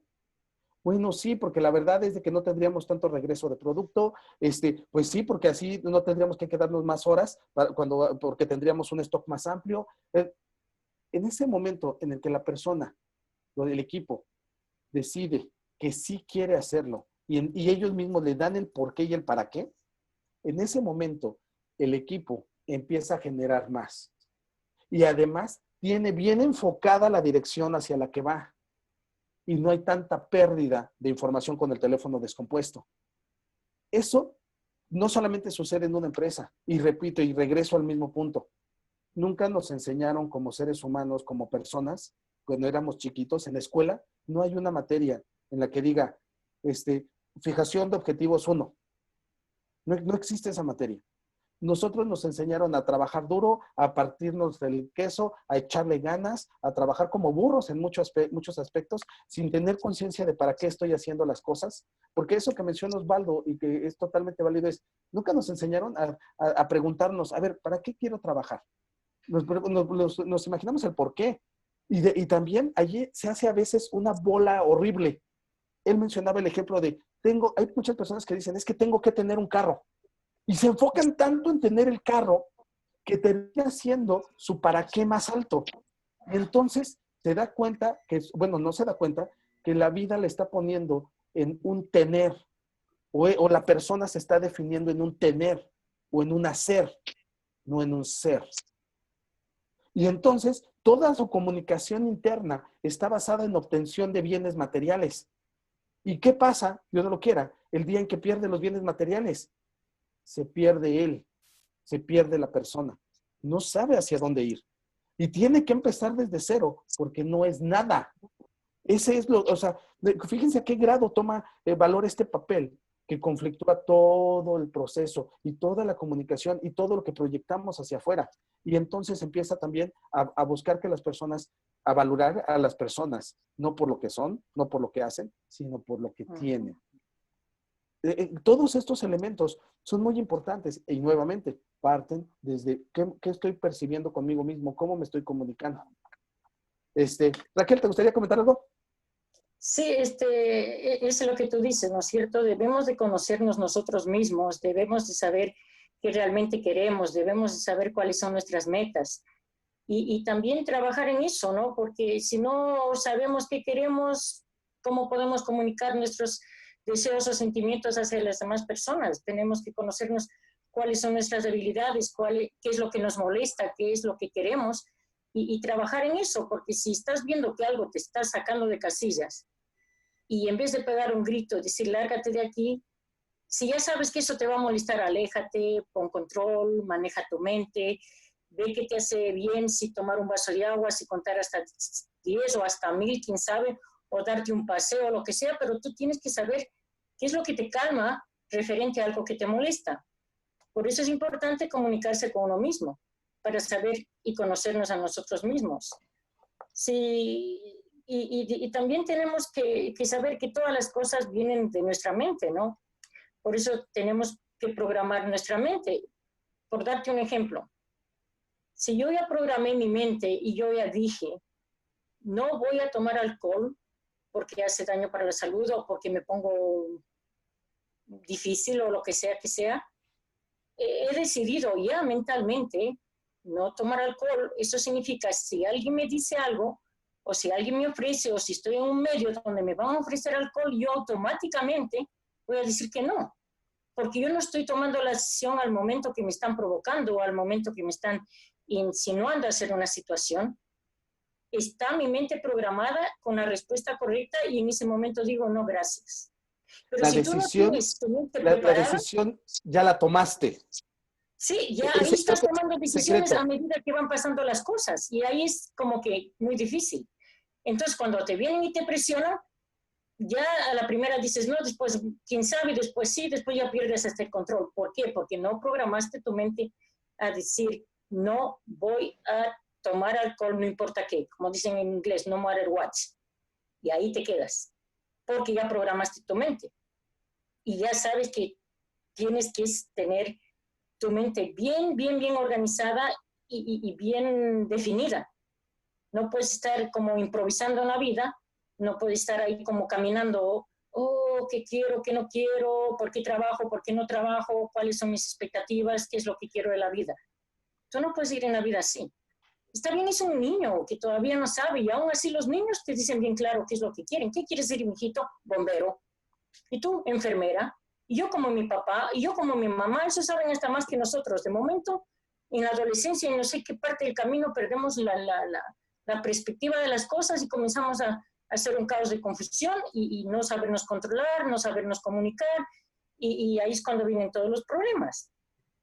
Bueno, sí, porque la verdad es de que no tendríamos tanto regreso de producto, pues sí, porque así no tendríamos que quedarnos más horas porque tendríamos un stock más amplio. En ese momento en el que la persona o el equipo decide que sí quiere hacerlo y ellos mismos le dan el por qué y el para qué, en ese momento el equipo empieza a generar más. Y además tiene bien enfocada la dirección hacia la que va. Y no hay tanta pérdida de información con el teléfono descompuesto. Eso no solamente sucede en una empresa, y repito, y regreso al mismo punto. Nunca nos enseñaron como seres humanos, como personas, cuando éramos chiquitos, en la escuela, no hay una materia en la que diga, fijación de objetivos 1. No existe esa materia. Nosotros nos enseñaron a trabajar duro, a partirnos del queso, a echarle ganas, a trabajar como burros en muchos aspectos, sin tener conciencia de para qué estoy haciendo las cosas. Porque eso que menciona Osvaldo y que es totalmente válido es, nunca nos enseñaron a preguntarnos, a ver, ¿para qué quiero trabajar? Nos imaginamos el por qué. Y también allí se hace a veces una bola horrible. Él mencionaba el ejemplo de, hay muchas personas que dicen, es que tengo que tener un carro. Y se enfocan tanto en tener el carro que termina siendo su para qué más alto. Y entonces se da cuenta no se da cuenta que la vida le está poniendo en un tener, o la persona se está definiendo en un tener, o en un hacer, no en un ser. Y entonces toda su comunicación interna está basada en obtención de bienes materiales. ¿Y qué pasa, Dios no lo quiera, el día en que pierde los bienes materiales? Se pierde él, se pierde la persona. No sabe hacia dónde ir. Y tiene que empezar desde cero, porque no es nada. Ese es fíjense a qué grado toma valor este papel, que conflictúa todo el proceso y toda la comunicación y todo lo que proyectamos hacia afuera. Y entonces empieza también a buscar que las personas a valorar a las personas, no por lo que son, no por lo que hacen, sino por lo que tienen. Todos estos elementos son muy importantes y nuevamente parten desde qué estoy percibiendo conmigo mismo, cómo me estoy comunicando. Raquel, ¿te gustaría comentar algo? Sí, es lo que tú dices, ¿no es cierto? Debemos de conocernos nosotros mismos, debemos de saber qué realmente queremos, debemos de saber cuáles son nuestras metas y también trabajar en eso, ¿no? Porque si no sabemos qué queremos, ¿cómo podemos comunicar nuestros deseos o sentimientos hacia las demás personas? Tenemos que conocernos cuáles son nuestras debilidades, qué es lo que nos molesta, qué es lo que queremos. Y trabajar en eso, porque si estás viendo que algo te está sacando de casillas y en vez de pegar un grito, decir lárgate de aquí, si ya sabes que eso te va a molestar, aléjate, pon control, maneja tu mente, ve qué te hace bien, si tomar un vaso de agua, si contar hasta 10 o hasta 1000, quién sabe, o darte un paseo, lo que sea, pero tú tienes que saber qué es lo que te calma referente a algo que te molesta. Por eso es importante comunicarse con uno mismo, para saber y conocernos a nosotros mismos. Sí, y también tenemos que saber que todas las cosas vienen de nuestra mente, ¿no? Por eso tenemos que programar nuestra mente. Por darte un ejemplo, si yo ya programé mi mente y yo ya dije, no voy a tomar alcohol porque hace daño para la salud o porque me pongo difícil o lo que sea, he decidido ya mentalmente no tomar alcohol. Eso significa, si alguien me dice algo, o si alguien me ofrece, o si estoy en un medio donde me van a ofrecer alcohol, yo automáticamente voy a decir que no, porque yo no estoy tomando la decisión al momento que me están provocando o al momento que me están insinuando a hacer una situación. Está mi mente programada con la respuesta correcta y en ese momento digo, no, gracias. Pero La si tú no decisión, tienes tu mente la preparada, decisión ya la tomaste. sí, ya Ese ahí estás creo que tomando es el decisiones a secreto. medida que van pasando las cosas y ahí es como que muy difícil. Entonces, cuando te vienen y te presionan, ya a la primera dices no, después quién sabe, después sí, después ya pierdes hasta el control. ¿Por qué? Porque no programaste tu mente a decir no voy a tomar alcohol, no importa qué, como dicen en inglés, no matter what. Y ahí te quedas, porque ya programaste tu mente y ya sabes que tienes que tener tu mente bien organizada y bien definida. No puedes estar como improvisando en la vida, no puedes estar ahí como caminando, oh, qué quiero, qué no quiero, por qué trabajo, por qué no trabajo, cuáles son mis expectativas, qué es lo que quiero de la vida. Tú no puedes ir en la vida así. Está bien, es un niño que todavía no sabe y aún así los niños te dicen bien claro qué es lo que quieren. ¿Qué quieres ser, mijito? Bombero. Y tú, enfermera. Y yo como mi papá, y yo como mi mamá, eso saben hasta más que nosotros. De momento, en la adolescencia, en no sé qué parte del camino, perdemos la perspectiva de las cosas y comenzamos a hacer un caos de confusión y no sabernos controlar, no sabernos comunicar, y ahí es cuando vienen todos los problemas.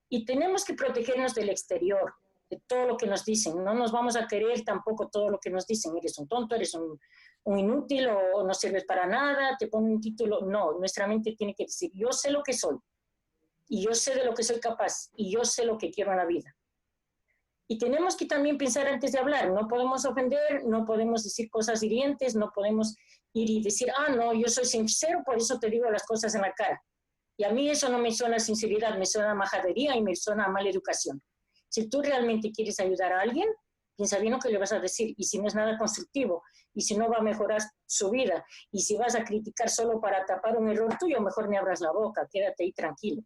Y tenemos que protegernos del exterior, de todo lo que nos dicen. No nos vamos a querer tampoco todo lo que nos dicen. Eres un tonto, eres un inútil o no sirves para nada, te ponen un título. No, nuestra mente tiene que decir, yo sé lo que soy y yo sé de lo que soy capaz y yo sé lo que quiero en la vida. Y tenemos que también pensar antes de hablar. No podemos ofender, no podemos decir cosas hirientes, no podemos ir y decir, no, yo soy sincero, por eso te digo las cosas en la cara. Y a mí eso no me suena a sinceridad, me suena a majadería y me suena a mala educación. Si tú realmente quieres ayudar a alguien, piensa bien lo que le vas a decir. Y si no es nada constructivo, y si no va a mejorar su vida, y si vas a criticar solo para tapar un error tuyo, mejor me abras la boca, quédate ahí tranquilo.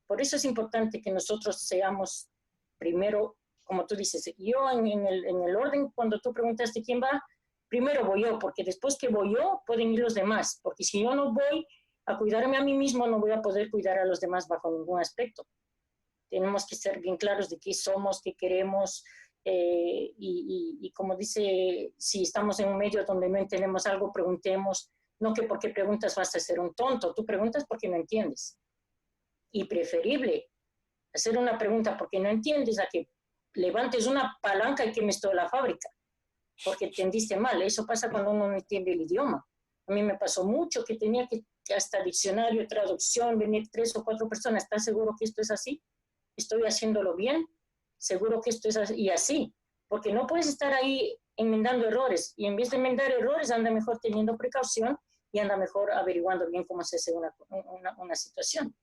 Por eso es importante que nosotros seamos primero, como tú dices, yo en el orden, cuando tú preguntaste quién va, primero voy yo, porque después que voy yo, pueden ir los demás, porque si yo no voy a cuidarme a mí mismo, no voy a poder cuidar a los demás bajo ningún aspecto. Tenemos que ser bien claros de qué somos, qué queremos, y como dice, si estamos en un medio donde no entendemos algo, preguntemos, no que porque preguntas vas a ser un tonto, tú preguntas porque no entiendes. Y preferible hacer una pregunta porque no entiendes a que levantes una palanca y quemes toda la fábrica, porque entendiste mal. Eso pasa cuando uno no entiende el idioma. A mí me pasó mucho que tenía que hasta diccionario, traducción, venir 3 o 4 personas. ¿Estás seguro que esto es así? ¿Estoy haciéndolo bien? ¿Seguro que esto es así? Y así, porque no puedes estar ahí enmendando errores. Y en vez de enmendar errores, anda mejor teniendo precaución y anda mejor averiguando bien cómo se hace una situación.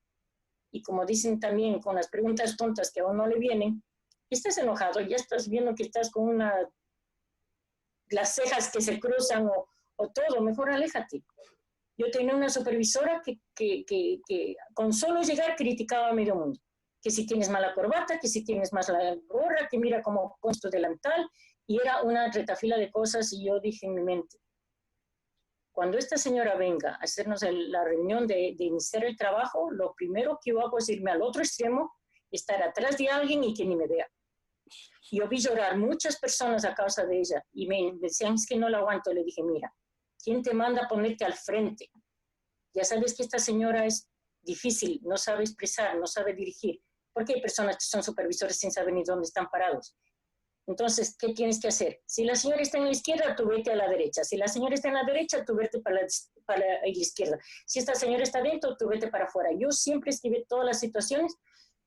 Y como dicen también con las preguntas tontas que a uno le vienen, estás enojado, ya estás viendo que estás con las cejas que se cruzan o todo, mejor aléjate. Yo tenía una supervisora que con solo llegar criticaba a medio mundo. Que si tienes mala corbata, que si tienes más la gorra, que mira cómo pones tu delantal, y era una retafila de cosas, y yo dije en mi mente, cuando esta señora venga a hacernos la reunión de iniciar el trabajo, lo primero que yo hago es irme al otro extremo, estar atrás de alguien y que ni me vea. Yo vi llorar muchas personas a causa de ella, y me decían, es que no la aguanto. Le dije, mira, ¿quién te manda a ponerte al frente? Ya sabes que esta señora es difícil, no sabe expresar, no sabe dirigir, porque hay personas que son supervisores sin saber ni dónde están parados. Entonces, ¿qué tienes que hacer? Si la señora está en la izquierda, tú vete a la derecha. Si la señora está en la derecha, tú vete para la izquierda. Si esta señora está dentro, tú vete para afuera. Yo siempre escribí todas las situaciones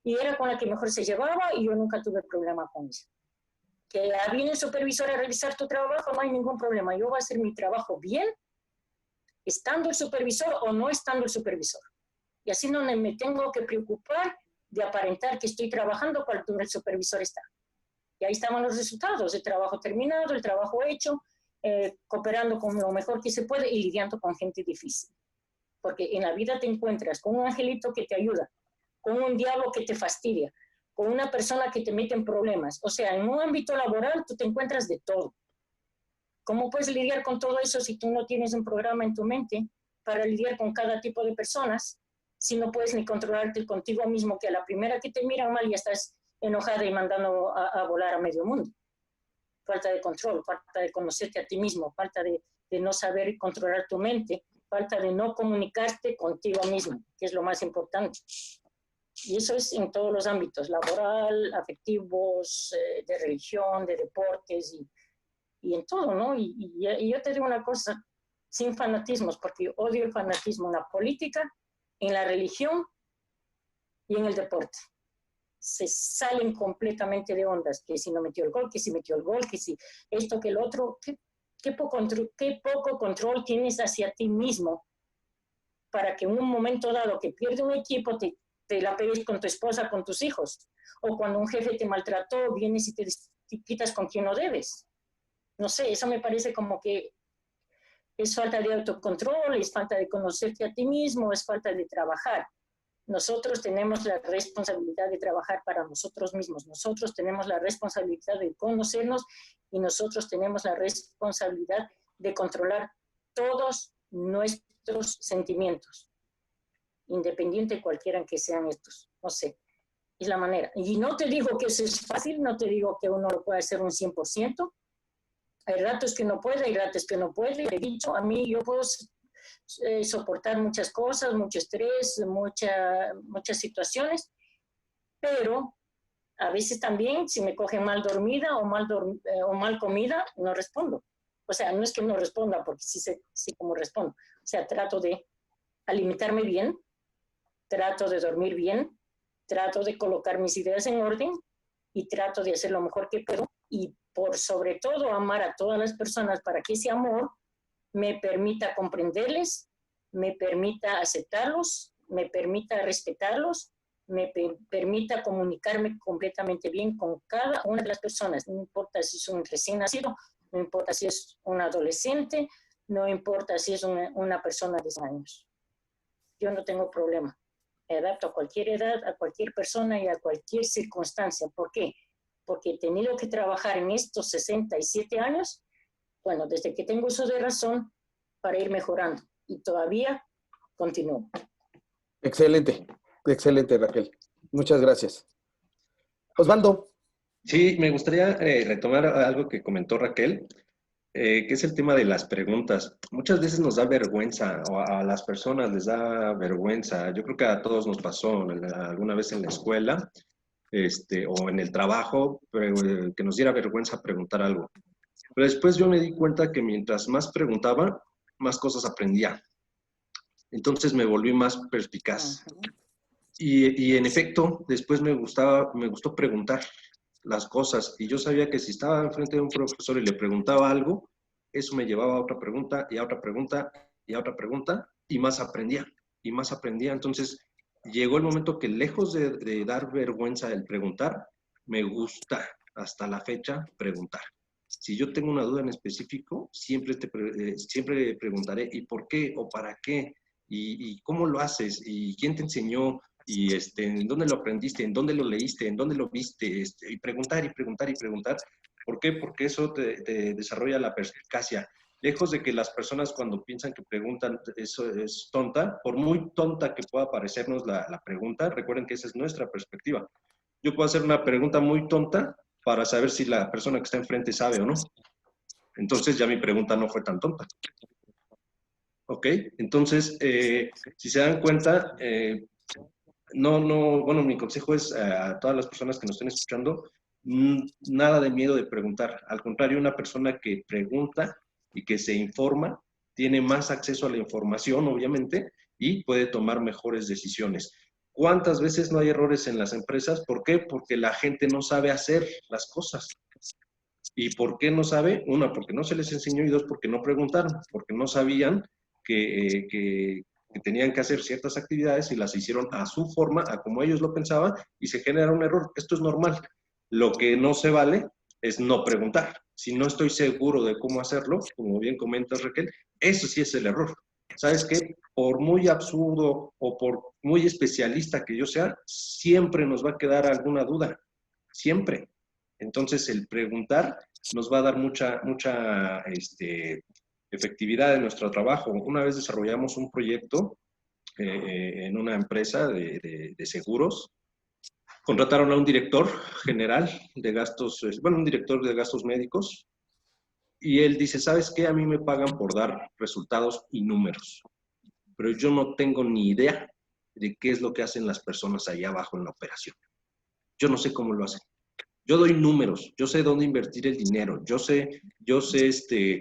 y era con la que mejor se llevaba y yo nunca tuve problema con eso. Que viene el supervisor a revisar tu trabajo, no hay ningún problema. Yo voy a hacer mi trabajo bien, estando el supervisor o no estando el supervisor. Y así no me tengo que preocupar de aparentar que estoy trabajando cuando el supervisor está. Y ahí estaban los resultados, el trabajo terminado, el trabajo hecho, cooperando con lo mejor que se puede y lidiando con gente difícil. Porque en la vida te encuentras con un angelito que te ayuda, con un diablo que te fastidia, con una persona que te mete en problemas. O sea, en un ámbito laboral tú te encuentras de todo. ¿Cómo puedes lidiar con todo eso si tú no tienes un programa en tu mente para lidiar con cada tipo de personas? Si no puedes ni controlarte contigo mismo, que a la primera que te miran mal ya estás enojada y mandando a volar a medio mundo. Falta de control, falta de conocerte a ti mismo, falta de no saber controlar tu mente, falta de no comunicarte contigo mismo, que es lo más importante. Y eso es en todos los ámbitos, laboral, afectivos, de religión, de deportes y en todo, ¿no? Y yo te digo una cosa, sin fanatismos, porque yo odio el fanatismo en la política, en la religión y en el deporte. Se salen completamente de ondas, que si no metió el gol, que si metió el gol, que si esto, que el otro. ¿Qué poco control tienes hacia ti mismo para que en un momento dado que pierde un equipo te la pegues con tu esposa, con tus hijos? O cuando un jefe te maltrató, vienes y te quitas con quien no debes. No sé, eso me parece como que es falta de autocontrol, es falta de conocerte a ti mismo, es falta de trabajar. Nosotros tenemos la responsabilidad de trabajar para nosotros mismos. Nosotros tenemos la responsabilidad de conocernos y nosotros tenemos la responsabilidad de controlar todos nuestros sentimientos, independiente de cualquiera que sean estos. No sé, es la manera. Y no te digo que eso es fácil, no te digo que uno lo puede hacer un 100%. Hay ratos que uno puede, hay ratos que no puede. He dicho, a mí yo puedo soportar muchas cosas, mucho estrés, muchas situaciones, pero a veces también si me cogen mal dormida o mal comida, no respondo. O sea, no es que no responda, porque sí como respondo. O sea, trato de alimentarme bien, trato de dormir bien, trato de colocar mis ideas en orden y trato de hacer lo mejor que puedo y por sobre todo amar a todas las personas para que ese amor me permita comprenderles, me permita aceptarlos, me permita respetarlos, me permita comunicarme completamente bien con cada una de las personas. No importa si es un recién nacido, no importa si es un adolescente, no importa si es una persona de 10 años. Yo no tengo problema. Me adapto a cualquier edad, a cualquier persona y a cualquier circunstancia. ¿Por qué? Porque he tenido que trabajar en estos 67 años, bueno, desde que tengo uso de razón, para ir mejorando. Y todavía continúo. Excelente, excelente, Raquel. Muchas gracias. Osvaldo. Sí, me gustaría retomar algo que comentó Raquel, que es el tema de las preguntas. Muchas veces nos da vergüenza, o a las personas les da vergüenza. Yo creo que a todos nos pasó alguna vez en la escuela, o en el trabajo, que nos diera vergüenza preguntar algo. Pero después yo me di cuenta que mientras más preguntaba, más cosas aprendía. Entonces me volví más perspicaz. Y en efecto, después me gustó preguntar. las cosas. Y yo sabía que si estaba enfrente de un profesor y le preguntaba algo, eso me llevaba a otra pregunta y a otra pregunta y a otra pregunta y más aprendía y más aprendía. Entonces llegó el momento que lejos de dar vergüenza el preguntar, me gusta hasta la fecha preguntar. Si yo tengo una duda en específico, siempre preguntaré ¿y por qué o para qué? ¿Y cómo lo haces? ¿Y quién te enseñó? ¿Y en dónde lo aprendiste? ¿En dónde lo leíste? ¿En dónde lo viste? Y preguntar y preguntar y preguntar. ¿Por qué? Porque eso te desarrolla la perspicacia. Lejos de que las personas cuando piensan que preguntan eso es tonta, por muy tonta que pueda parecernos la pregunta, recuerden que esa es nuestra perspectiva. Yo puedo hacer una pregunta muy tonta para saber si la persona que está enfrente sabe o no. Entonces ya mi pregunta no fue tan tonta. ¿Ok? Entonces, si se dan cuenta, bueno, mi consejo es a todas las personas que nos estén escuchando, nada de miedo de preguntar. Al contrario, una persona que pregunta y que se informa, tiene más acceso a la información, obviamente, y puede tomar mejores decisiones. ¿Cuántas veces no hay errores en las empresas? ¿Por qué? Porque la gente no sabe hacer las cosas. ¿Y por qué no sabe? Una, porque no se les enseñó y dos, porque no preguntaron, porque no sabían que tenían que hacer ciertas actividades y las hicieron a su forma, a como ellos lo pensaban y se genera un error. Esto es normal. Lo que no se vale es no preguntar. Si no estoy seguro de cómo hacerlo, como bien comentas Raquel, eso sí es el error. ¿Sabes qué? Por muy absurdo o por muy especialista que yo sea, siempre nos va a quedar alguna duda. Siempre. Entonces, el preguntar nos va a dar mucha efectividad en nuestro trabajo. Una vez desarrollamos un proyecto en una empresa de seguros, contrataron a un director general de gastos, bueno, un director de gastos médicos, y él dice, ¿sabes qué? A mí me pagan por dar resultados y números, pero yo no tengo ni idea de qué es lo que hacen las personas allá abajo en la operación. Yo no sé cómo lo hacen. Yo doy números, yo sé dónde invertir el dinero, yo sé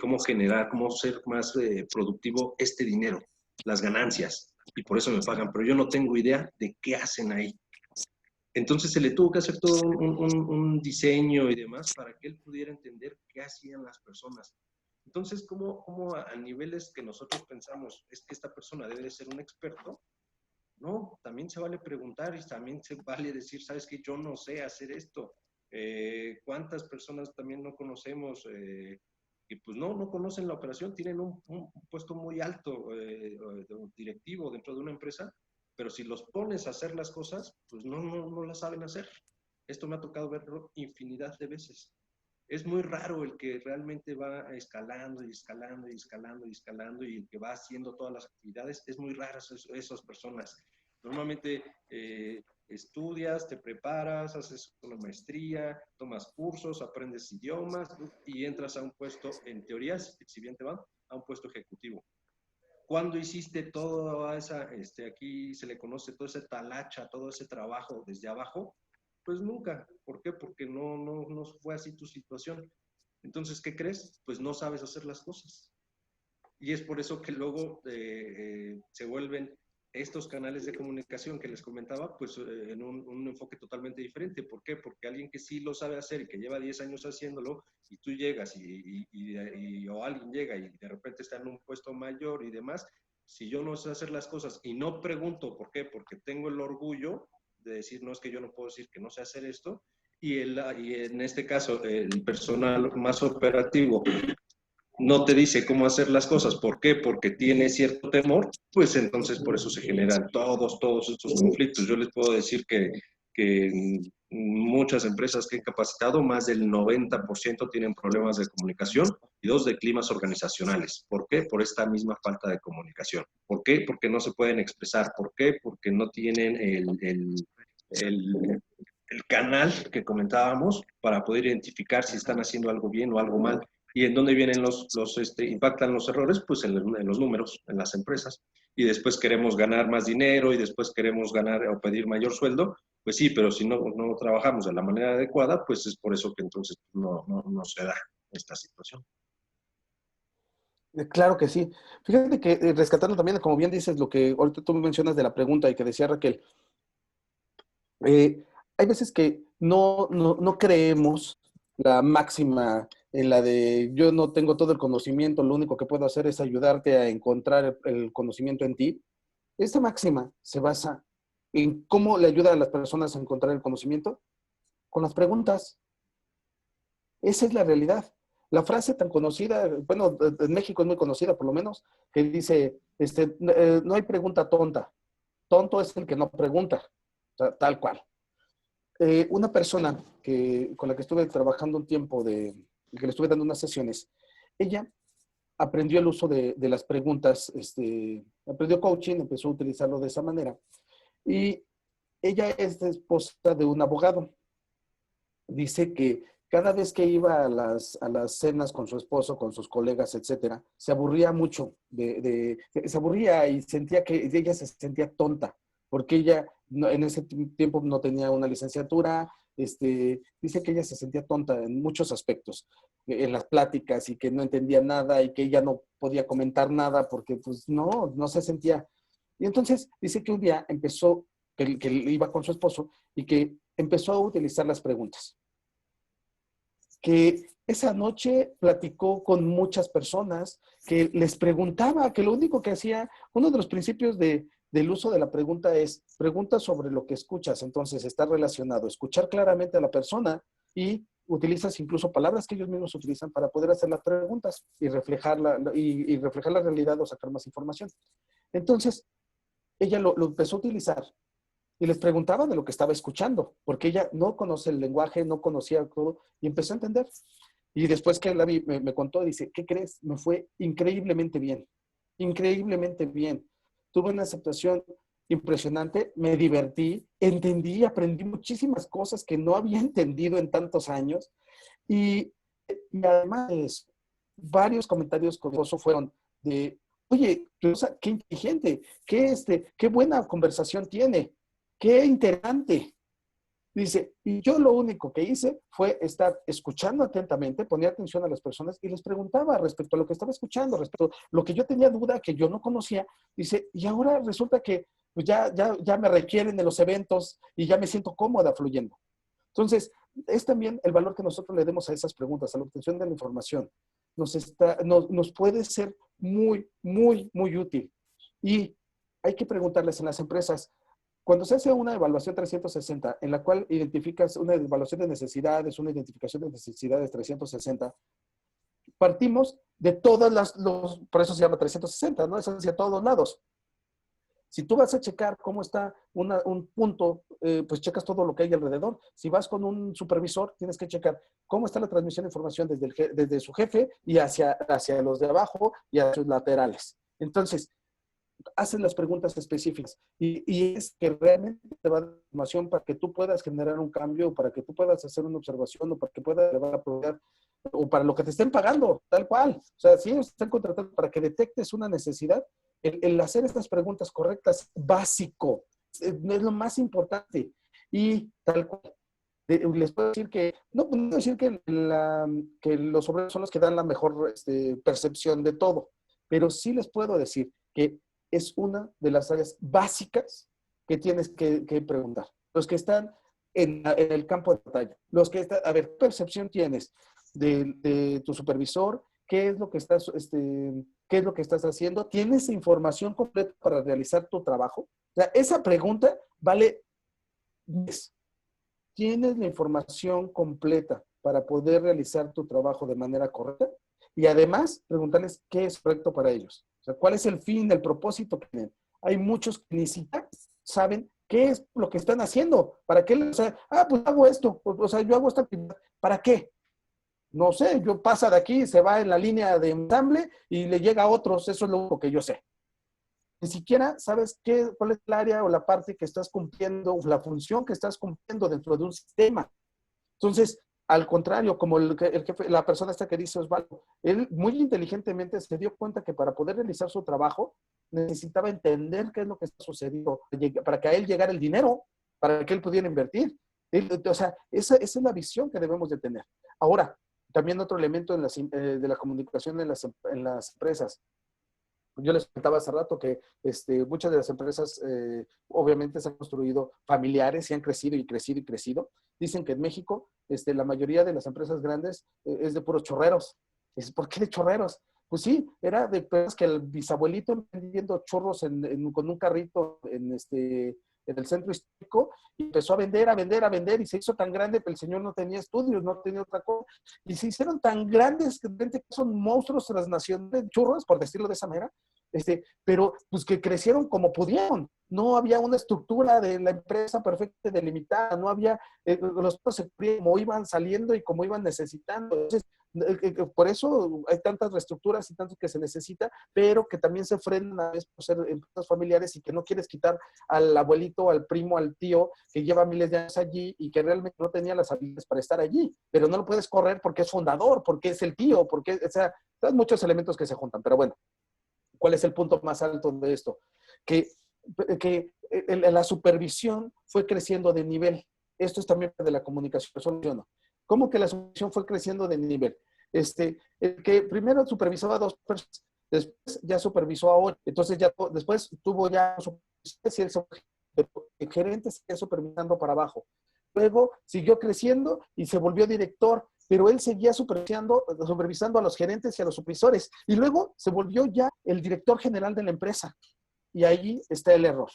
cómo generar, cómo ser más productivo este dinero, las ganancias, y por eso me pagan, pero yo no tengo idea de qué hacen ahí. Entonces se le tuvo que hacer todo un diseño y demás para que él pudiera entender qué hacían las personas. Entonces, ¿cómo a niveles que nosotros pensamos es que esta persona debe de ser un experto? No, también se vale preguntar y también se vale decir, ¿sabes qué? Yo no sé hacer esto. ¿Cuántas personas también no conocemos que pues no conocen la operación? Tienen un puesto muy alto directivo dentro de una empresa, pero si los pones a hacer las cosas, pues no las saben hacer. Esto me ha tocado verlo infinidad de veces. Es muy raro el que realmente va escalando y escalando y escalando y escalando y el que va haciendo todas las actividades. Es muy raro esas personas. Normalmente estudias, te preparas, haces una maestría, tomas cursos, aprendes idiomas y entras a un puesto, en teoría, si bien te va, a un puesto ejecutivo. ¿Cuándo hiciste toda esa, aquí se le conoce toda esa talacha, todo ese trabajo desde abajo? Pues nunca. ¿Por qué? Porque no fue así tu situación. Entonces, ¿qué crees? Pues no sabes hacer las cosas. Y es por eso que luego se vuelven estos canales de comunicación que les comentaba, pues en un enfoque totalmente diferente. ¿Por qué? Porque alguien que sí lo sabe hacer y que lleva 10 años haciéndolo, y tú llegas o alguien llega y de repente está en un puesto mayor y demás, si yo no sé hacer las cosas y no pregunto por qué, porque tengo el orgullo de decir, no es que yo no puedo decir que no sé hacer esto, y en este caso el personal más operativo no te dice cómo hacer las cosas, ¿por qué? Porque tiene cierto temor, pues entonces por eso se generan todos estos conflictos. Yo les puedo decir que muchas empresas que he capacitado, más del 90% tienen problemas de comunicación y dos de climas organizacionales. ¿Por qué? Por esta misma falta de comunicación. ¿Por qué? Porque no se pueden expresar. ¿Por qué? Porque no tienen el canal que comentábamos para poder identificar si están haciendo algo bien o algo mal. ¿Y en dónde vienen impactan los errores? Pues en los números, en las empresas. Y después queremos ganar más dinero y después queremos ganar o pedir mayor sueldo. Pues sí, pero si no trabajamos de la manera adecuada, pues es por eso que entonces no se da esta situación. Claro que sí. Fíjate que rescatando también, como bien dices, lo que ahorita tú mencionas de la pregunta y que decía Raquel, hay veces que no creemos la máxima en la de yo no tengo todo el conocimiento, lo único que puedo hacer es ayudarte a encontrar el conocimiento en ti. Esta máxima se basa en cómo le ayuda a las personas a encontrar el conocimiento con las preguntas. Esa es la realidad. La frase tan conocida, bueno, en México es muy conocida por lo menos, que dice, no hay pregunta tonta. Tonto es el que no pregunta, tal cual. Una persona con la que estuve trabajando un tiempo, que le estuve dando unas sesiones, ella aprendió el uso de las preguntas, aprendió coaching, empezó a utilizarlo de esa manera. Y ella es esposa de un abogado. Dice que cada vez que iba a las cenas con su esposo, con sus colegas, etcétera, se aburría mucho, se aburría y sentía que ella se sentía tonta, porque ella en ese tiempo no tenía una licenciatura. Dice que ella se sentía tonta en muchos aspectos, en las pláticas, y que no entendía nada y que ella no podía comentar nada porque pues no se sentía. Y entonces dice que un día empezó, que iba con su esposo y que empezó a utilizar las preguntas. Que esa noche platicó con muchas personas, que les preguntaba, que lo único que hacía, uno de los principios del uso de la pregunta es pregunta sobre lo que escuchas. Entonces está relacionado escuchar claramente a la persona y utilizas incluso palabras que ellos mismos utilizan para poder hacer las preguntas y reflejar la realidad o sacar más información. Entonces, ella lo empezó a utilizar y les preguntaba de lo que estaba escuchando, porque ella no conoce el lenguaje, no conocía todo, y empezó a entender. Y después que la vi, me contó, dice, ¿qué crees? Me fue increíblemente bien, increíblemente bien. Tuve una aceptación impresionante, me divertí, entendí, aprendí muchísimas cosas que no había entendido en tantos años, y, y además varios comentarios con eso fueron de, oye, qué inteligente, qué buena conversación tiene, qué interesante. Dice, y yo lo único que hice fue estar escuchando atentamente, ponía atención a las personas y les preguntaba respecto a lo que estaba escuchando, respecto a lo que yo tenía duda, que yo no conocía. Dice, y ahora resulta que pues ya me requieren de los eventos y ya me siento cómoda fluyendo. Entonces, es también el valor que nosotros le demos a esas preguntas, a la obtención de la información. Nos puede ser muy, muy, muy útil. Y hay que preguntarles en las empresas, cuando se hace una evaluación 360, en la cual identificas una evaluación de necesidades, una identificación de necesidades 360, partimos de por eso se llama 360, ¿no? Es hacia todos lados. Si tú vas a checar cómo está un punto, pues checas todo lo que hay alrededor. Si vas con un supervisor, tienes que checar cómo está la transmisión de información desde su jefe y hacia los de abajo y hacia sus laterales. Entonces, hacen las preguntas específicas y es que realmente te va a dar información para que tú puedas generar un cambio, para que tú puedas hacer una observación o para que puedas elevar la probabilidad o para lo que te estén pagando, tal cual. O sea, si ellos están contratando para que detectes una necesidad, el hacer estas preguntas correctas, básico, es lo más importante. Y tal cual. Les puedo decir que, no puedo decir que los obreros son los que dan la mejor percepción de todo, pero sí les puedo decir que es una de las áreas básicas que tienes que preguntar. Los que están en el campo de batalla, los que están, a ver, ¿qué percepción tienes de tu supervisor? ¿Qué es lo que estás haciendo? ¿Tienes información completa para realizar tu trabajo? O sea, esa pregunta vale 10. ¿Tienes la información completa para poder realizar tu trabajo de manera correcta? Y además, preguntarles qué es correcto para ellos. O sea, ¿cuál es el fin, el propósito que tienen? Hay muchos que ni siquiera saben qué es lo que están haciendo. ¿Para qué? O sea, pues hago esto. O sea, yo hago esta actividad. ¿Para qué? No sé, yo pasa de aquí, se va en la línea de ensamble y le llega a otros. Eso es lo único que yo sé. Ni siquiera sabes cuál es el área o la parte que estás cumpliendo, o la función que estás cumpliendo dentro de un sistema. Entonces, al contrario, como el jefe, la persona esta que dice Osvaldo, él muy inteligentemente se dio cuenta que para poder realizar su trabajo necesitaba entender qué es lo que está sucediendo para que a él llegara el dinero, para que él pudiera invertir. O sea, esa es la visión que debemos de tener. Ahora, también otro elemento de la comunicación en las empresas. Yo les contaba hace rato que muchas de las empresas obviamente se han construido familiares y han crecido y crecido y crecido. dicen que en México la mayoría de las empresas grandes es de puros chorreros. ¿Por qué de chorreros? Pues sí, era de personas que el bisabuelito vendiendo churros con un carrito en el centro histórico, y empezó a vender, y se hizo tan grande que el señor no tenía estudios, no tenía otra cosa, y se hicieron tan grandes que son monstruos transnacionales de churros, por decirlo de esa manera, pero pues que crecieron como pudieron. No había una estructura de la empresa perfecta delimitada, no había, los se como iban saliendo y como iban necesitando. Entonces, por eso hay tantas reestructuras y tanto que se necesita, pero que también se frenan a veces por ser empresas familiares y que no quieres quitar al abuelito, al primo, al tío que lleva miles de años allí y que realmente no tenía las habilidades para estar allí, pero no lo puedes correr porque es fundador, porque es el tío, porque, o sea, hay muchos elementos que se juntan, pero bueno, ¿cuál es el punto más alto de esto? Que la supervisión fue creciendo de nivel. Esto es también de la comunicación. ¿Cómo que la supervisión fue creciendo de nivel? El que primero supervisaba a 2 personas, después ya supervisó a 8, entonces ya después tuvo ya el gerente seguía supervisando para abajo. Luego siguió creciendo y se volvió director, pero él seguía supervisando a los gerentes y a los supervisores. Y luego se volvió ya el director general de la empresa. Y ahí está el error.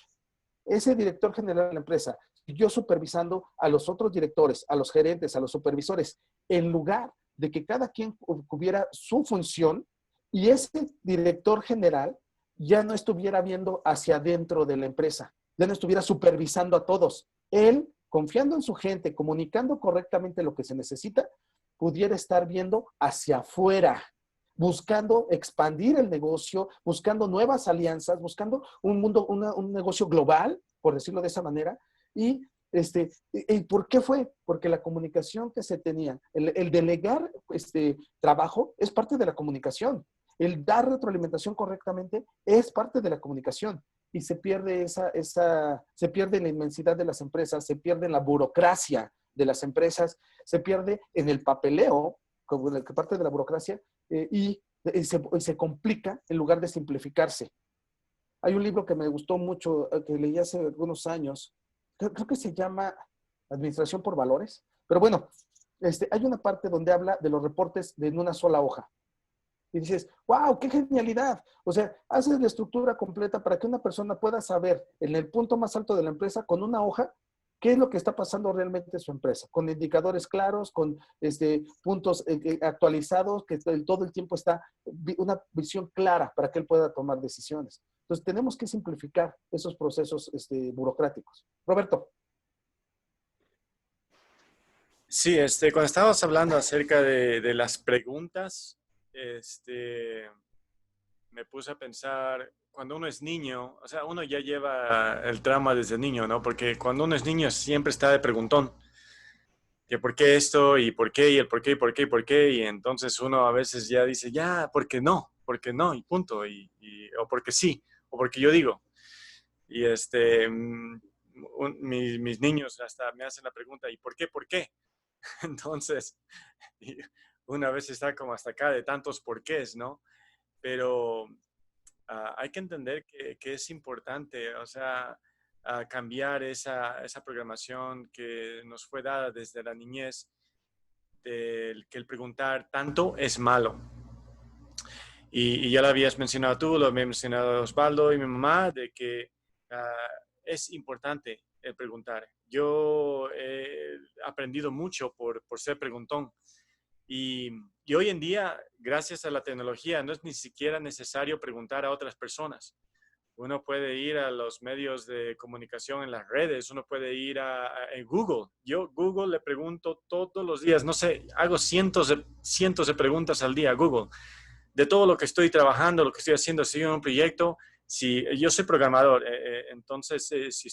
Ese director general de la empresa siguió supervisando a los otros directores, a los gerentes, a los supervisores, en lugar de que cada quien tuviera su función y ese director general ya no estuviera viendo hacia adentro de la empresa, ya no estuviera supervisando a todos. Él, confiando en su gente, comunicando correctamente lo que se necesita, pudiera estar viendo hacia afuera, buscando expandir el negocio, buscando nuevas alianzas, buscando un negocio global, por decirlo de esa manera. ¿Y por qué fue? Porque la comunicación que se tenía, el delegar trabajo es parte de la comunicación. El dar retroalimentación correctamente es parte de la comunicación. Y se pierde se pierde en la inmensidad de las empresas, se pierde en la burocracia de las empresas, se pierde en el papeleo, como en parte de la burocracia, y se complica en lugar de simplificarse. Hay un libro que me gustó mucho, que leí hace algunos años, creo que se llama Administración por Valores, pero bueno, hay una parte donde habla de los reportes en una sola hoja. Y dices, wow, qué genialidad. O sea, haces la estructura completa para que una persona pueda saber en el punto más alto de la empresa, con una hoja, qué es lo que está pasando realmente en su empresa, con indicadores claros, con puntos actualizados, que todo el tiempo está una visión clara para que él pueda tomar decisiones. Entonces, tenemos que simplificar esos procesos burocráticos. Roberto. Sí, cuando estábamos hablando acerca de las preguntas, me puse a pensar, cuando uno es niño, o sea, uno ya lleva el trauma desde niño, ¿no? Porque cuando uno es niño siempre está de preguntón, que por qué esto, y por qué, y el por qué, y por qué, y por qué, y entonces uno a veces ya dice, ya, ¿por qué no? ¿Por qué no? Y punto, o porque sí, o porque yo digo. Y mis niños hasta me hacen la pregunta, ¿y por qué? ¿Por qué? Entonces, una vez está como hasta acá de tantos porqués, ¿no? Pero hay que entender que es importante, o sea, cambiar esa programación que nos fue dada desde la niñez, que el preguntar tanto es malo. Y ya lo habías mencionado tú, lo había mencionado Osvaldo y mi mamá, de que es importante el preguntar. Yo he aprendido mucho por ser preguntón. Y hoy en día, gracias a la tecnología, no es ni siquiera necesario preguntar a otras personas. Uno puede ir a los medios de comunicación en las redes, uno puede ir a Google. Yo Google le pregunto todos los días, no sé, hago cientos de preguntas al día a Google. De todo lo que estoy trabajando, lo que estoy haciendo, si en un proyecto, si yo soy programador, entonces si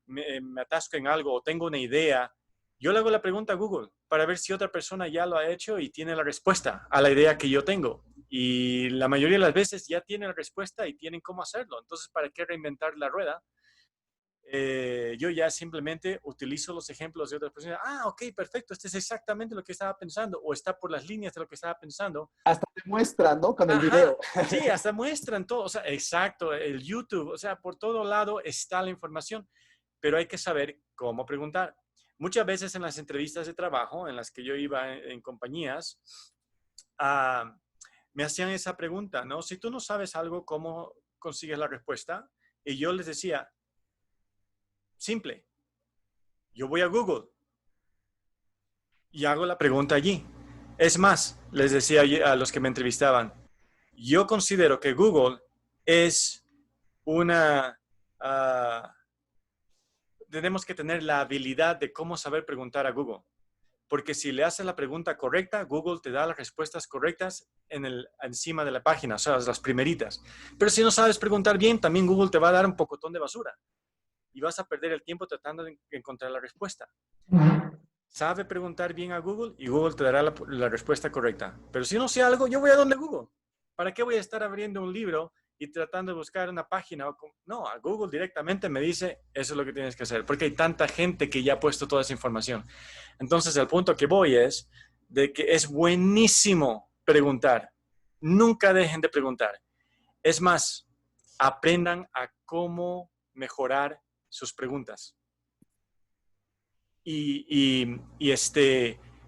me atasco en algo o tengo una idea, yo le hago la pregunta a Google para ver si otra persona ya lo ha hecho y tiene la respuesta a la idea que yo tengo. Y la mayoría de las veces ya tienen la respuesta y tienen cómo hacerlo. Entonces, ¿para qué reinventar la rueda? Yo ya simplemente utilizo los ejemplos de otras personas. Ah, ok, perfecto. Este es exactamente lo que estaba pensando o está por las líneas de lo que estaba pensando. Hasta te muestran, ¿no? Con el Ajá, video. sí, hasta muestran todo. O sea, exacto, el YouTube. O sea, por todo lado está la información, pero hay que saber cómo preguntar. muchas veces en las entrevistas de trabajo en las que yo iba en compañías, me hacían esa pregunta, ¿no? Si tú no sabes algo, ¿cómo consigues la respuesta? Y yo les decía, simple, yo voy a Google y hago la pregunta allí. Es más, les decía a los que me entrevistaban, yo considero que Google es una... tenemos que tener la habilidad de cómo saber preguntar a Google. Porque si le haces la pregunta correcta, Google te da las respuestas correctas encima de la página, o sea, las primeritas. Pero si no sabes preguntar bien, también Google te va a dar un pocotón de basura. Y vas a perder el tiempo tratando de encontrar la respuesta. Sabe preguntar bien a Google y Google te dará la respuesta correcta. Pero si no sé algo, yo voy a donde Google. ¿Para qué voy a estar abriendo un libro y tratando de buscar una página? No, a Google directamente me dice, eso es lo que tienes que hacer. Porque hay tanta gente que ya ha puesto toda esa información. Entonces, el punto que voy es de que es buenísimo preguntar. Nunca dejen de preguntar. Es más, aprendan a cómo mejorar sus preguntas.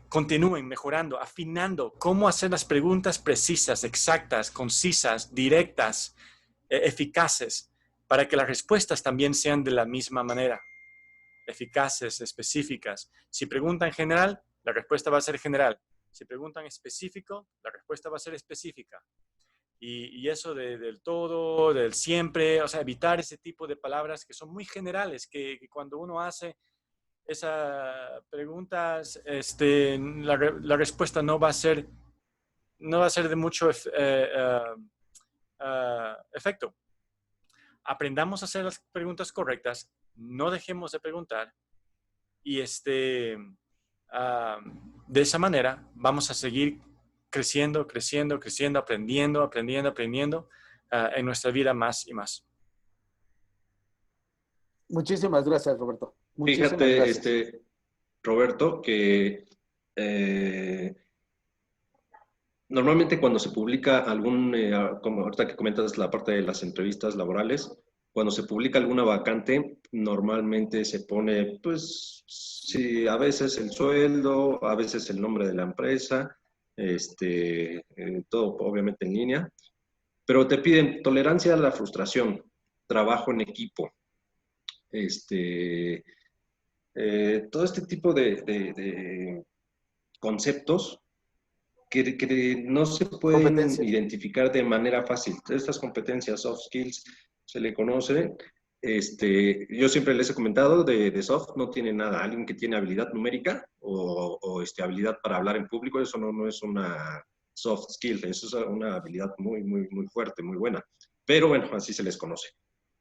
Continúen mejorando, afinando cómo hacer las preguntas precisas, exactas, concisas, directas, eficaces, para que las respuestas también sean de la misma manera, eficaces, específicas. Si preguntan general, la respuesta va a ser general. Si preguntan específico, la respuesta va a ser específica. Y eso del todo, del siempre, o sea, evitar ese tipo de palabras que son muy generales, que cuando uno hace esas preguntas, la respuesta no va a ser de mucho efecto. Aprendamos a hacer las preguntas correctas, no dejemos de preguntar y de esa manera vamos a seguir creciendo, aprendiendo en nuestra vida más y más. Muchísimas gracias, Roberto. Muchísimas Fíjate, gracias. Roberto, que normalmente cuando se publica como ahorita que comentas la parte de las entrevistas laborales, cuando se publica alguna vacante, normalmente se pone, pues, sí, a veces el sueldo, a veces el nombre de la empresa, todo obviamente en línea, pero te piden tolerancia a la frustración, trabajo en equipo, todo este tipo de conceptos que no se pueden Competencias. identificar de manera fácil. Estas competencias, soft skills, se le conoce. Yo siempre les he comentado, de soft no tiene nada. Alguien que tiene habilidad numérica o habilidad para hablar en público, eso no es una soft skill, eso es una habilidad muy, muy, muy fuerte, muy buena. Pero bueno, así se les conoce.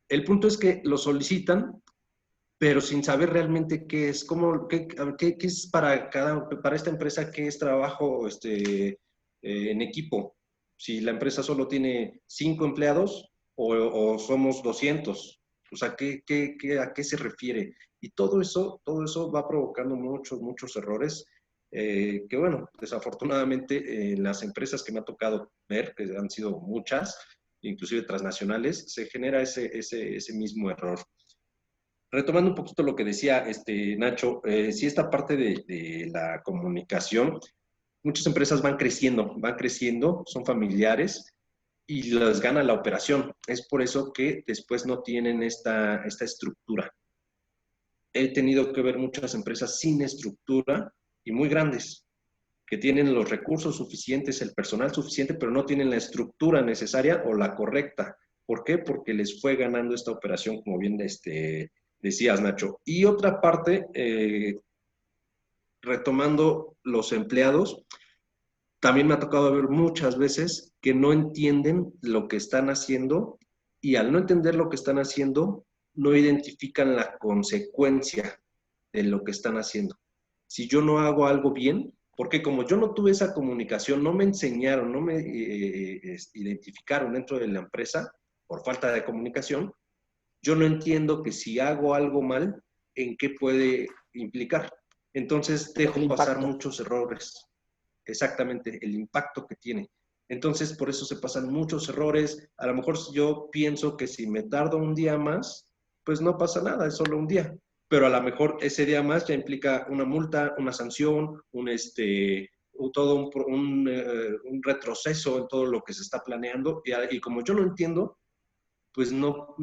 El punto es que lo solicitan, pero sin saber realmente qué es, qué es para esta empresa, qué es trabajo en equipo. Si la empresa solo tiene 5 empleados o somos 200, o sea, ¿a qué se refiere? Y todo eso va provocando muchos errores que, bueno, desafortunadamente en las empresas que me ha tocado ver, que han sido muchas, inclusive transnacionales, se genera ese mismo error. Retomando un poquito lo que decía Nacho, sí, esta parte de la comunicación, muchas empresas van creciendo, son familiares y les gana la operación. Es por eso que después no tienen esta estructura. He tenido que ver muchas empresas sin estructura y muy grandes, que tienen los recursos suficientes, el personal suficiente, pero no tienen la estructura necesaria o la correcta. ¿Por qué? Porque les fue ganando esta operación, como bien decías, Nacho. Y otra parte, retomando los empleados, también me ha tocado ver muchas veces que no entienden lo que están haciendo y al no entender lo que están haciendo, no identifican la consecuencia de lo que están haciendo. Si yo no hago algo bien, porque como yo no tuve esa comunicación, no me enseñaron, no me identificaron dentro de la empresa por falta de comunicación, yo no entiendo que si hago algo mal, en qué puede implicar. Entonces dejo pasar muchos errores. Exactamente, el impacto que tiene. Entonces, por eso se pasan muchos errores. A lo mejor yo pienso que si me tardo un día más, pues no pasa nada, es solo un día. pero a lo mejor ese día más ya implica una multa, una sanción, todo un retroceso en todo lo que se está planeando, y como yo lo entiendo, pues no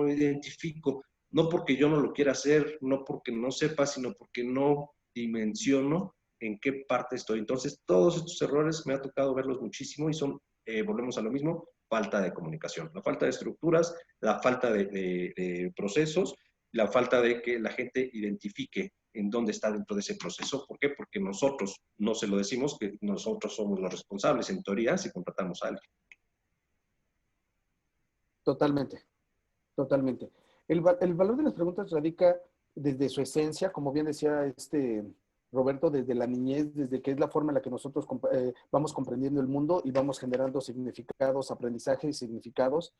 identifico, no porque yo no lo quiera hacer, no porque no sepa, sino porque no dimensiono en qué parte estoy. Entonces, todos estos errores me ha tocado verlos muchísimo y son, volvemos a lo mismo, falta de comunicación, la falta de estructuras, la falta de procesos, la falta de que la gente identifique en dónde está dentro de ese proceso. ¿Por qué? Porque nosotros no se lo decimos, que nosotros somos los responsables, en teoría, si contratamos a alguien. Totalmente, totalmente. El valor de las preguntas radica desde su esencia, como bien decía Roberto, desde la niñez, desde que es la forma en la que nosotros vamos comprendiendo el mundo y vamos generando significados, aprendizaje y significados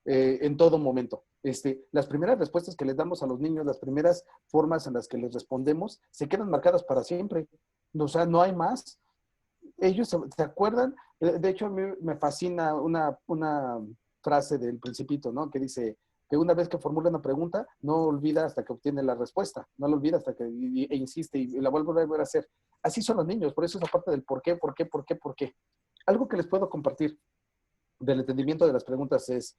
en todo momento. Las primeras respuestas que les damos a los niños, las primeras formas en las que les respondemos, se quedan marcadas para siempre. O sea, no hay más. Ellos se acuerdan, de hecho a mí me fascina una frase del Principito, ¿no? Que dice que una vez que formula una pregunta, no olvida hasta que obtiene la respuesta, no la olvida hasta que insiste y la vuelve a volver a hacer. Así son los niños, por eso esa parte del por qué, por qué, por qué, por qué. Algo que les puedo compartir del entendimiento de las preguntas es,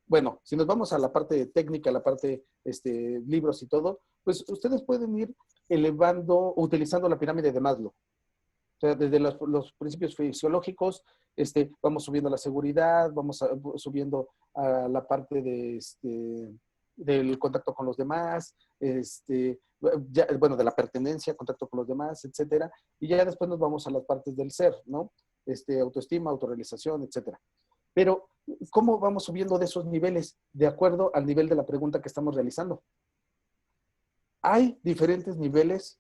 bueno, si nos vamos a la parte técnica, la parte libros y todo, pues ustedes pueden ir elevando, utilizando la pirámide de Maslow. O sea, desde los principios fisiológicos, vamos subiendo la seguridad, subiendo a la parte del contacto con los demás, bueno, de la pertenencia, contacto con los demás, etcétera. Y ya después nos vamos a las partes del ser, ¿no? Autoestima, autorrealización, etcétera. Pero, ¿cómo vamos subiendo de esos niveles de acuerdo al nivel de la pregunta que estamos realizando? Hay diferentes niveles,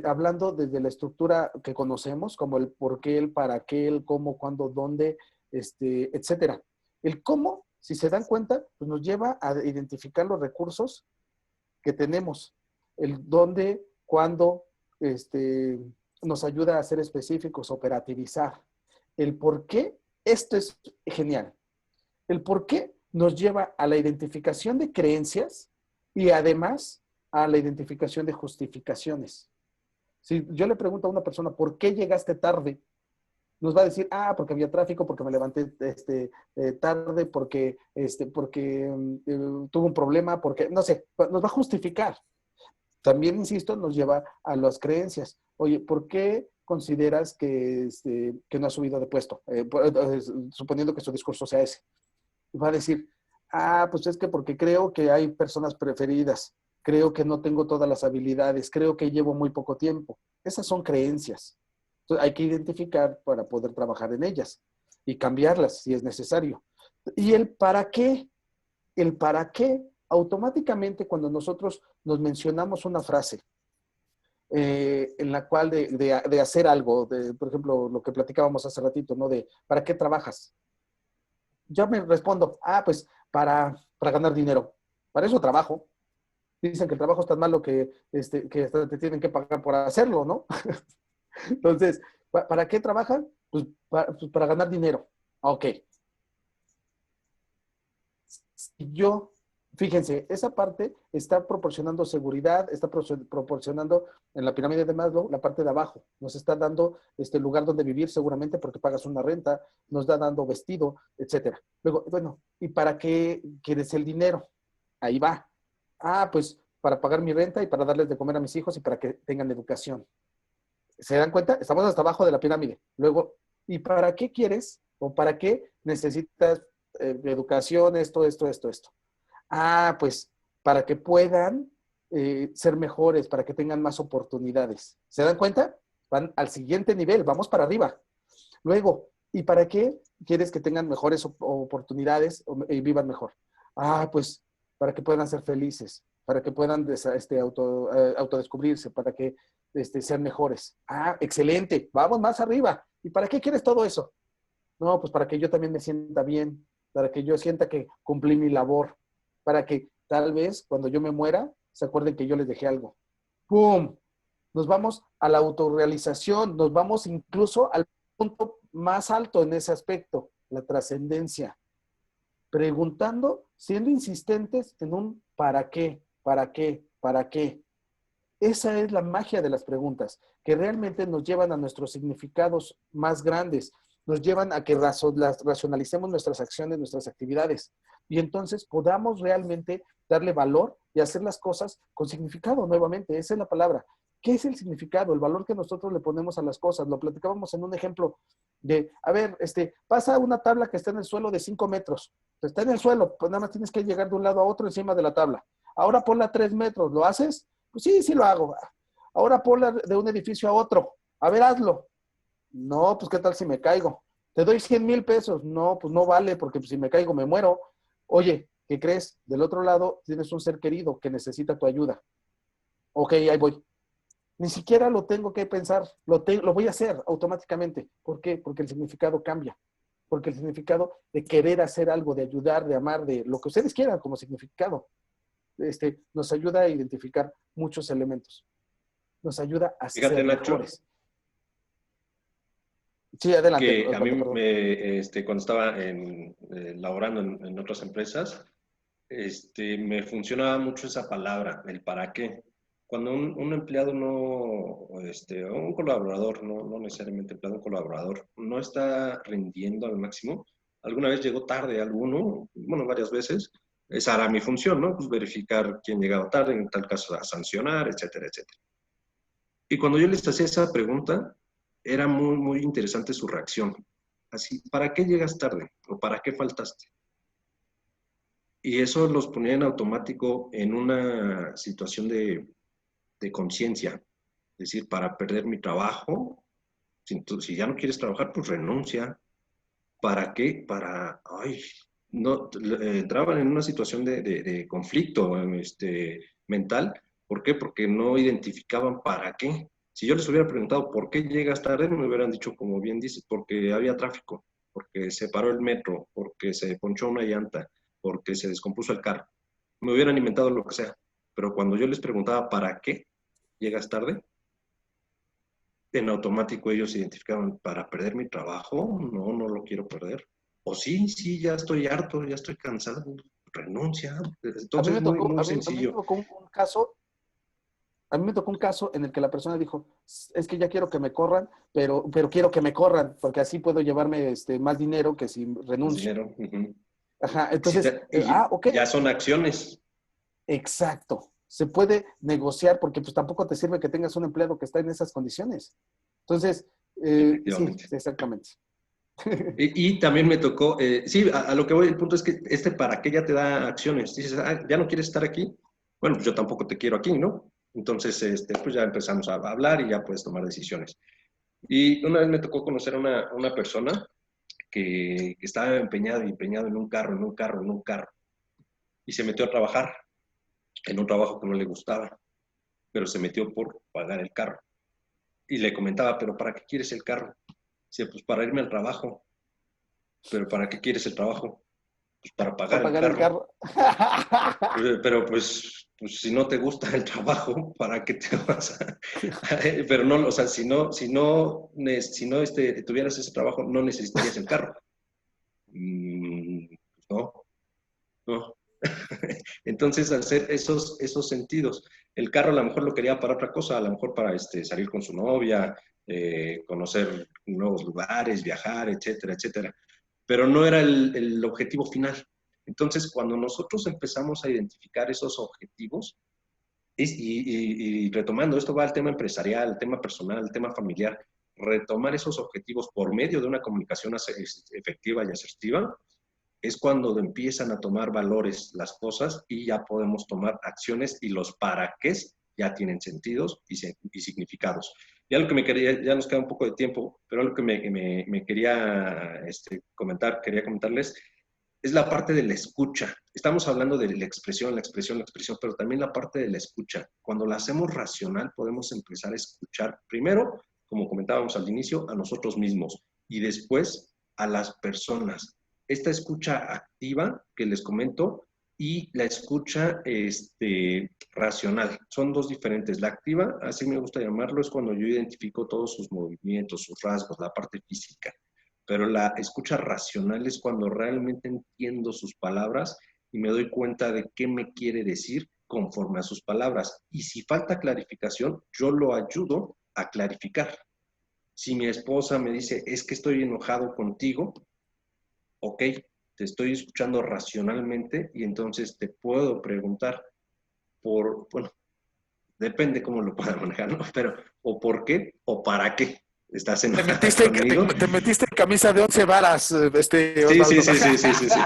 hablando desde la estructura que conocemos, como el por qué, el para qué, el cómo, cuándo, dónde, etcétera. El cómo, si se dan cuenta, pues nos lleva a identificar los recursos que tenemos. El dónde, cuándo, nos ayuda a ser específicos, operativizar. El por qué, esto es genial. El por qué nos lleva a la identificación de creencias y además a la identificación de justificaciones. Si yo le pregunto a una persona, ¿por qué llegaste tarde? Nos va a decir, porque había tráfico, porque me levanté tarde, porque tuve un problema, porque, no sé, nos va a justificar. También, insisto, nos lleva a las creencias. Oye, ¿por qué consideras que no has subido de puesto? Suponiendo que su discurso sea ese. Va a decir, pues es que porque creo que hay personas preferidas, creo que no tengo todas las habilidades, creo que llevo muy poco tiempo. Esas son creencias. Entonces hay que identificar para poder trabajar en ellas y cambiarlas si es necesario. Y el para qué, automáticamente cuando nosotros nos mencionamos una frase en la cual de hacer algo, por ejemplo, lo que platicábamos hace ratito, ¿no? De ¿para qué trabajas? Yo me respondo, pues para ganar dinero. Para eso trabajo. Dicen que el trabajo es tan malo que hasta te tienen que pagar por hacerlo, ¿no? Entonces, ¿para qué trabajan? Pues para ganar dinero. Ok. Fíjense, esa parte está proporcionando seguridad, está proporcionando en la pirámide de Maslow la parte de abajo. Nos está dando lugar donde vivir seguramente porque pagas una renta, nos da dando vestido, etcétera. Luego, bueno, ¿y para qué quieres el dinero? Ahí va. Pues para pagar mi renta y para darles de comer a mis hijos y para que tengan educación. ¿Se dan cuenta? Estamos hasta abajo de la pirámide. Luego, ¿y para qué quieres o para qué necesitas educación, esto? Pues para que puedan ser mejores, para que tengan más oportunidades. ¿Se dan cuenta? Van al siguiente nivel, vamos para arriba. Luego, ¿y para qué quieres que tengan mejores oportunidades y vivan mejor? Pues para que puedan ser felices, para que puedan autodescubrirse, para que sean mejores. Excelente, vamos más arriba. ¿Y para qué quieres todo eso? No, pues para que yo también me sienta bien, para que yo sienta que cumplí mi labor, para que tal vez cuando yo me muera se acuerden que yo les dejé algo. ¡Pum! Nos vamos a la autorrealización, nos vamos incluso al punto más alto en ese aspecto, la trascendencia. Preguntando, siendo insistentes en un ¿para qué? ¿para qué? Esa es la magia de las preguntas, que realmente nos llevan a nuestros significados más grandes, nos llevan a que racionalicemos nuestras acciones, nuestras actividades, y entonces podamos realmente darle valor y hacer las cosas con significado nuevamente. Esa es la palabra. ¿Qué es el significado? El valor que nosotros le ponemos a las cosas. Lo platicábamos en un ejemplo de, a ver, pasa una tabla que está en el suelo de 5 metros. Está en el suelo, pues nada más tienes que llegar de un lado a otro encima de la tabla. Ahora ponla a 3 metros. ¿Lo haces? Pues sí, sí lo hago. Ahora ponla de un edificio a otro. A ver, hazlo. No, pues ¿qué tal si me caigo? Te doy 100,000 pesos. No, pues no vale, porque pues, si me caigo me muero. Oye, ¿qué crees? Del otro lado tienes un ser querido que necesita tu ayuda. Ok, ahí voy. Ni siquiera lo tengo que pensar, lo voy a hacer automáticamente. ¿Por qué? Porque el significado cambia. Porque el significado de querer hacer algo, de ayudar, de amar, de lo que ustedes quieran como significado, nos ayuda a identificar muchos elementos. Nos ayuda a Fíjate, ser Nacho, mejores. Sí, adelante, que a mí Osvaldo, perdón. cuando estaba laborando en otras empresas, me funcionaba mucho esa palabra, el para qué. Cuando un empleado un colaborador, no necesariamente empleado, un colaborador, no está rindiendo al máximo, alguna vez llegó tarde alguno, bueno, varias veces, esa era mi función, ¿no? Pues verificar quién llegaba tarde, en tal caso a sancionar, etcétera, etcétera. Y cuando yo les hacía esa pregunta, era muy, muy interesante su reacción. Así, ¿para qué llegas tarde? ¿O para qué faltaste? Y eso los ponía en automático en una situación de conciencia. Es decir, para perder mi trabajo, si ya no quieres trabajar, pues renuncia. ¿Para qué? Ay, no, entraban en una situación de conflicto mental. ¿Por qué? Porque no identificaban para qué. Si yo les hubiera preguntado por qué llegas tarde, me hubieran dicho, como bien dices, porque había tráfico, porque se paró el metro, porque se ponchó una llanta, porque se descompuso el carro. Me hubieran inventado lo que sea. Pero cuando yo les preguntaba para qué llegas tarde, en automático ellos identificaban, para perder mi trabajo, no lo quiero perder. O sí, ya estoy harto, ya estoy cansado, renuncia. A mí Entonces, me muy, tocó, muy a mí me sencillo. tocó un caso. A mí me tocó un caso en el que la persona dijo, es que ya quiero que me corran, pero quiero que me corran, porque así puedo llevarme más dinero que si Más renuncio. dinero. Uh-huh. Ajá, Si entonces, ok, ya son acciones. exacto. Se puede negociar porque pues tampoco te sirve que tengas un empleado que está en esas condiciones. Entonces, sí, Efectivamente. exactamente. Y también me tocó, sí, a lo que voy, el punto es que para qué ya te da acciones. Dices, ya no quieres estar aquí. Bueno, pues yo tampoco te quiero aquí, ¿no? Entonces, pues ya empezamos a hablar y ya puedes tomar decisiones. Y una vez me tocó conocer a una persona que estaba empeñado en un carro, y se metió a trabajar en un trabajo que no le gustaba, pero se metió por pagar el carro. Y le comentaba, ¿pero para qué quieres el carro? Dice, pues para irme al trabajo. ¿Pero para qué quieres el trabajo? Pues para Para pagar el pagar el carro. carro. Pero pues si no te gusta el trabajo, ¿para qué te vas a...? Pero no, o sea, si no tuvieras ese trabajo, no necesitarías el carro. No, no. Entonces, hacer esos sentidos. El carro a lo mejor lo quería para otra cosa, a lo mejor para salir con su novia, conocer nuevos lugares, viajar, etcétera, etcétera. Pero no era el objetivo final. Entonces, cuando nosotros empezamos a identificar esos objetivos, y retomando, esto va al tema empresarial, al tema personal, al tema familiar, retomar esos objetivos por medio de una comunicación efectiva y asertiva, es cuando empiezan a tomar valores las cosas y ya podemos tomar acciones y los para qué ya tienen sentidos y significados. Ya lo que ya nos queda un poco de tiempo, pero lo que me quería quería comentarles es la parte de la escucha. Estamos hablando de la expresión, pero también la parte de la escucha. Cuando la hacemos racional, podemos empezar a escuchar primero, como comentábamos al inicio, a nosotros mismos y después a las personas. Esta escucha activa que les comento y la escucha racional. Son dos diferentes. La activa, así me gusta llamarlo, es cuando yo identifico todos sus movimientos, sus rasgos, la parte física. Pero la escucha racional es cuando realmente entiendo sus palabras y me doy cuenta de qué me quiere decir conforme a sus palabras. Y si falta clarificación, yo lo ayudo a clarificar. Si mi esposa me dice, es que estoy enojado contigo, ok, te estoy escuchando racionalmente y entonces te puedo preguntar bueno, depende cómo lo pueda manejar, ¿no? Pero, o por qué, o para qué estás enojado conmigo. Te metiste en camisa de 11 varas, Sí, Osvaldo. sí.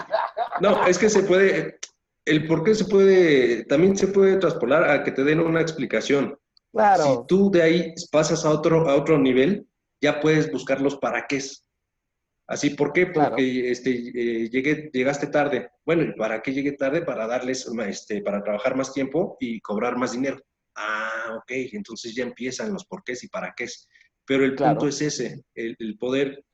No, es que se puede, el por qué también se puede traspolar a que te den una explicación. Si Claro, tú de ahí pasas a otro nivel, ya puedes buscar los para qué. Así, ¿por qué? claro. Porque llegaste tarde. Bueno, ¿y para qué llegué tarde? Para para trabajar más tiempo y cobrar más dinero. Ah, ok, entonces ya empiezan los porqués y para qué. Pero el punto Claro. es ese, el poder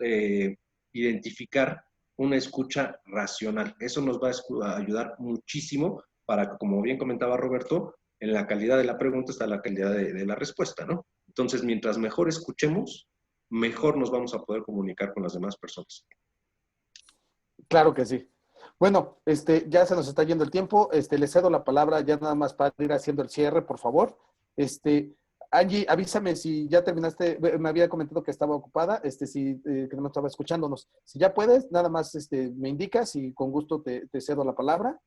identificar una escucha racional. Eso nos va a ayudar muchísimo para, como bien comentaba Roberto, en la calidad de la pregunta está la calidad de la respuesta, ¿no? Entonces, mientras mejor escuchemos, mejor nos vamos a poder comunicar con las demás personas. Claro que sí. Bueno, ya se nos está yendo el tiempo. Le cedo la palabra ya nada más para ir haciendo el cierre, por favor. Angie, avísame si ya terminaste. Me había comentado que estaba ocupada, que no estaba escuchándonos. Si ya puedes, nada más me indicas y con gusto te cedo la palabra.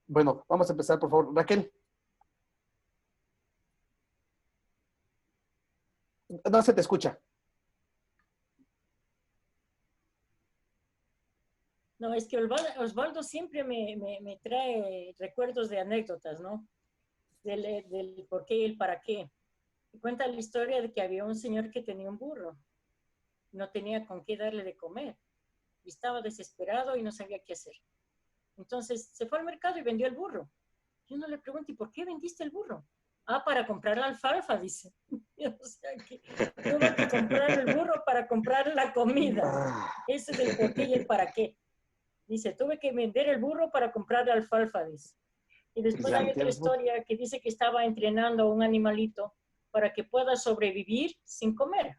Bueno, vamos a empezar, por favor. Raquel. No se te escucha. No, es que Osvaldo siempre me trae recuerdos de anécdotas, ¿no? Del por qué y el para qué. Cuenta la historia de que había un señor que tenía un burro. No tenía con qué darle de comer. Y estaba desesperado y no sabía qué hacer. Entonces se fue al mercado y vendió el burro. Y uno le pregunta, ¿y por qué vendiste el burro? Ah, para comprar la alfalfa, dice. O sea, que tuvo que comprar el burro para comprar la comida. Ese es el por qué y el para qué. Dice, tuve que vender el burro para comprar la alfalfa, dice. Y después hay otra historia que dice que estaba entrenando a un animalito para que pueda sobrevivir sin comer.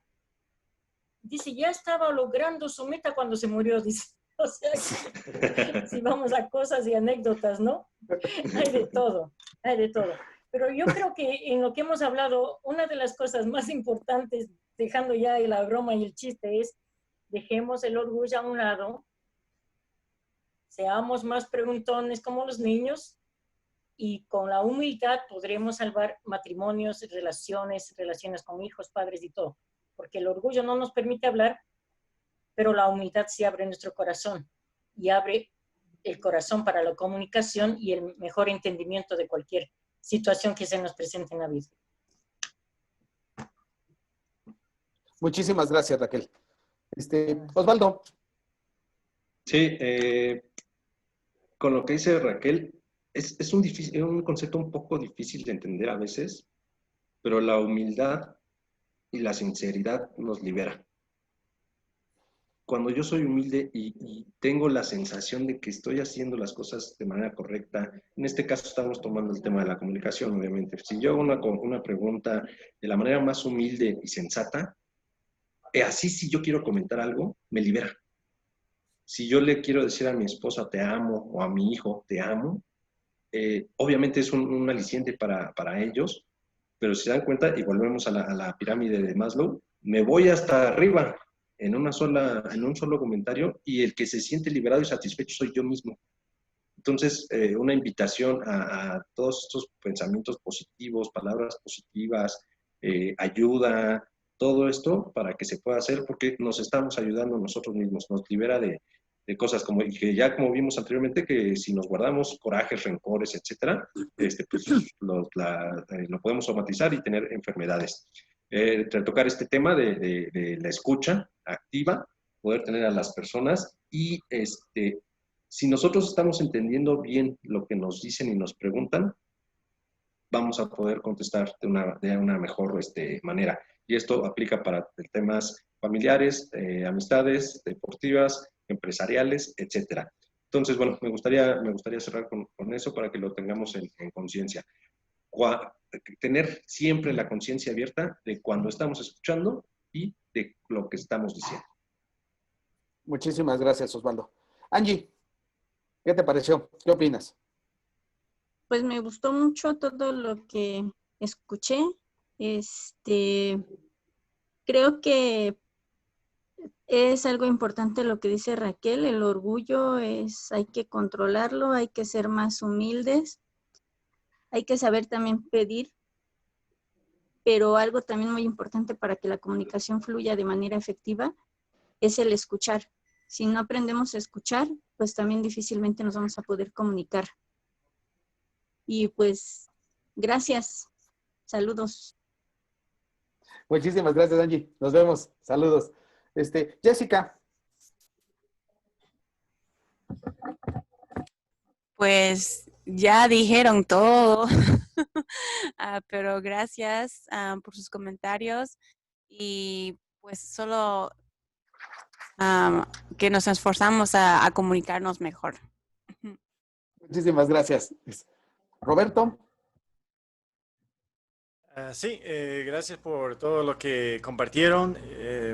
Dice, ya estaba logrando su meta cuando se murió, dice. O sea, que, si vamos a cosas y anécdotas, ¿no? Hay de todo, hay de todo. Pero yo creo que en lo que hemos hablado, una de las cosas más importantes, dejando ya la broma y el chiste, es dejemos el orgullo a un lado, seamos más preguntones como los niños y con la humildad podremos salvar matrimonios, relaciones con hijos, padres y todo. Porque el orgullo no nos permite hablar, pero la humildad sí abre nuestro corazón y abre el corazón para la comunicación y el mejor entendimiento de cualquier situación que se nos presente en la vida. Muchísimas gracias, Raquel. Osvaldo. Sí, con lo que dice Raquel, es un concepto un poco difícil de entender a veces, pero la humildad y la sinceridad nos libera. Cuando yo soy humilde y tengo la sensación de que estoy haciendo las cosas de manera correcta, en este caso estamos tomando el tema de la comunicación, obviamente. Si yo hago una pregunta de la manera más humilde y sensata, así si yo quiero comentar algo, me libera. Si yo le quiero decir a mi esposa te amo o a mi hijo te amo, obviamente es un aliciente para ellos, pero si se dan cuenta, y volvemos a la pirámide de Maslow, me voy hasta arriba en un solo comentario y el que se siente liberado y satisfecho soy yo mismo. Entonces, una invitación a todos estos pensamientos positivos, palabras positivas, ayuda, todo esto para que se pueda hacer porque nos estamos ayudando nosotros mismos, nos libera de cosas como, y que ya como vimos anteriormente, que si nos guardamos corajes, rencores, etcétera, pues lo podemos somatizar y tener enfermedades. Tocar este tema de la escucha activa, poder tener a las personas y si nosotros estamos entendiendo bien lo que nos dicen y nos preguntan, vamos a poder contestar de una mejor manera. Y esto aplica para temas familiares, amistades, deportivas, empresariales, etcétera. Entonces, bueno, me gustaría cerrar con eso para que lo tengamos en conciencia. Tener siempre la conciencia abierta de cuando estamos escuchando y de lo que estamos diciendo. Muchísimas gracias, Osvaldo. Angie, ¿qué te pareció? ¿Qué opinas? Pues me gustó mucho todo lo que escuché. Creo que es algo importante lo que dice Raquel, el orgullo hay que controlarlo, hay que ser más humildes, hay que saber también pedir, pero algo también muy importante para que la comunicación fluya de manera efectiva es el escuchar. Si no aprendemos a escuchar, pues también difícilmente nos vamos a poder comunicar. Y pues, gracias. Saludos. Muchísimas gracias, Angie. Nos vemos. Saludos. Jessica. Pues ya dijeron todo, pero gracias por sus comentarios y pues solo que nos esforzamos a comunicarnos mejor. Muchísimas gracias. Roberto. Sí, gracias por todo lo que compartieron.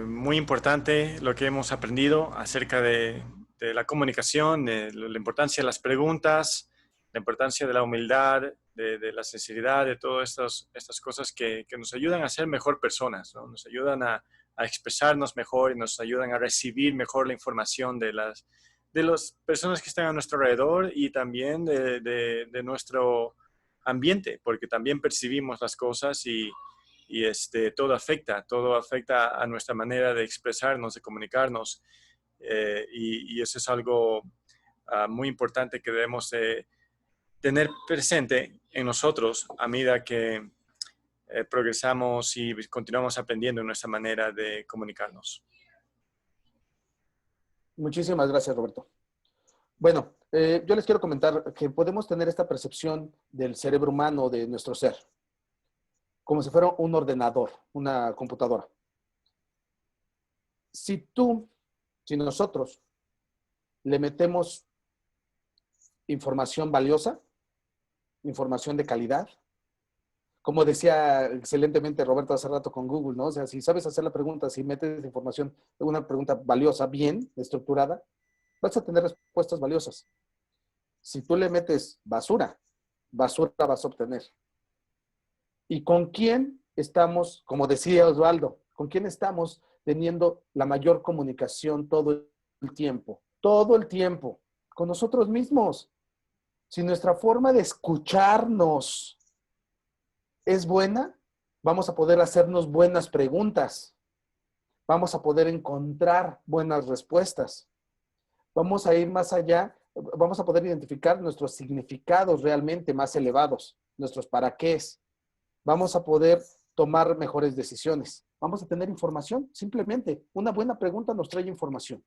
Muy importante lo que hemos aprendido acerca de la comunicación, de la importancia de las preguntas, la importancia de la humildad, de la sinceridad, de todas estas cosas que nos ayudan a ser mejor personas, ¿no? Nos ayudan a expresarnos mejor y nos ayudan a recibir mejor la información de las personas que están a nuestro alrededor y también de nuestro ambiente, porque también percibimos las cosas y todo afecta a nuestra manera de expresarnos, de comunicarnos, y eso es algo muy importante que debemos tener presente en nosotros a medida que progresamos y continuamos aprendiendo nuestra manera de comunicarnos. Muchísimas gracias, Roberto. Bueno, yo les quiero comentar que podemos tener esta percepción del cerebro humano, de nuestro ser, como si fuera un ordenador, una computadora. Si nosotros le metemos información valiosa, información de calidad, como decía excelentemente Roberto hace rato con Google, ¿no? O sea, si sabes hacer la pregunta, si metes información, una pregunta valiosa, bien estructurada, vas a tener respuestas valiosas. Si tú le metes basura vas a obtener. ¿Y con quién estamos, como decía Osvaldo, con quién estamos teniendo la mayor comunicación todo el tiempo? Todo el tiempo, con nosotros mismos. Si nuestra forma de escucharnos es buena, vamos a poder hacernos buenas preguntas. Vamos a poder encontrar buenas respuestas. Vamos a ir más allá, vamos a poder identificar nuestros significados realmente más elevados, nuestros para qués. Vamos a poder tomar mejores decisiones. Vamos a tener información, simplemente. Una buena pregunta nos trae información.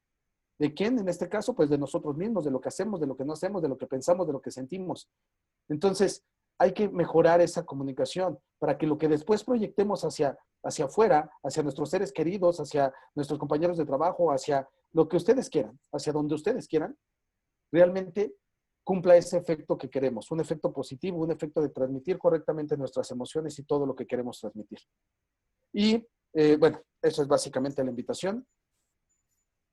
¿De quién? En este caso, pues de nosotros mismos, de lo que hacemos, de lo que no hacemos, de lo que pensamos, de lo que sentimos. Entonces, hay que mejorar esa comunicación para que lo que después proyectemos hacia afuera, hacia nuestros seres queridos, hacia nuestros compañeros de trabajo, hacia lo que ustedes quieran, hacia donde ustedes quieran, realmente cumpla ese efecto que queremos, un efecto positivo, un efecto de transmitir correctamente nuestras emociones y todo lo que queremos transmitir. Y bueno, eso es básicamente la invitación.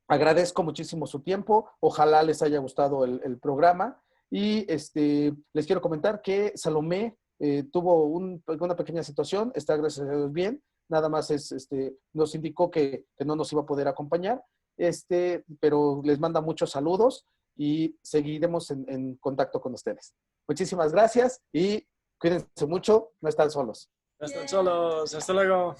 Agradezco muchísimo su tiempo, ojalá les haya gustado el programa y les quiero comentar que Salomé tuvo una pequeña situación, está gracias a Dios bien, nada más nos indicó que no nos iba a poder acompañar, pero les manda muchos saludos y seguiremos en contacto con ustedes. Muchísimas gracias y cuídense mucho, no están solos. No están solos, hasta luego.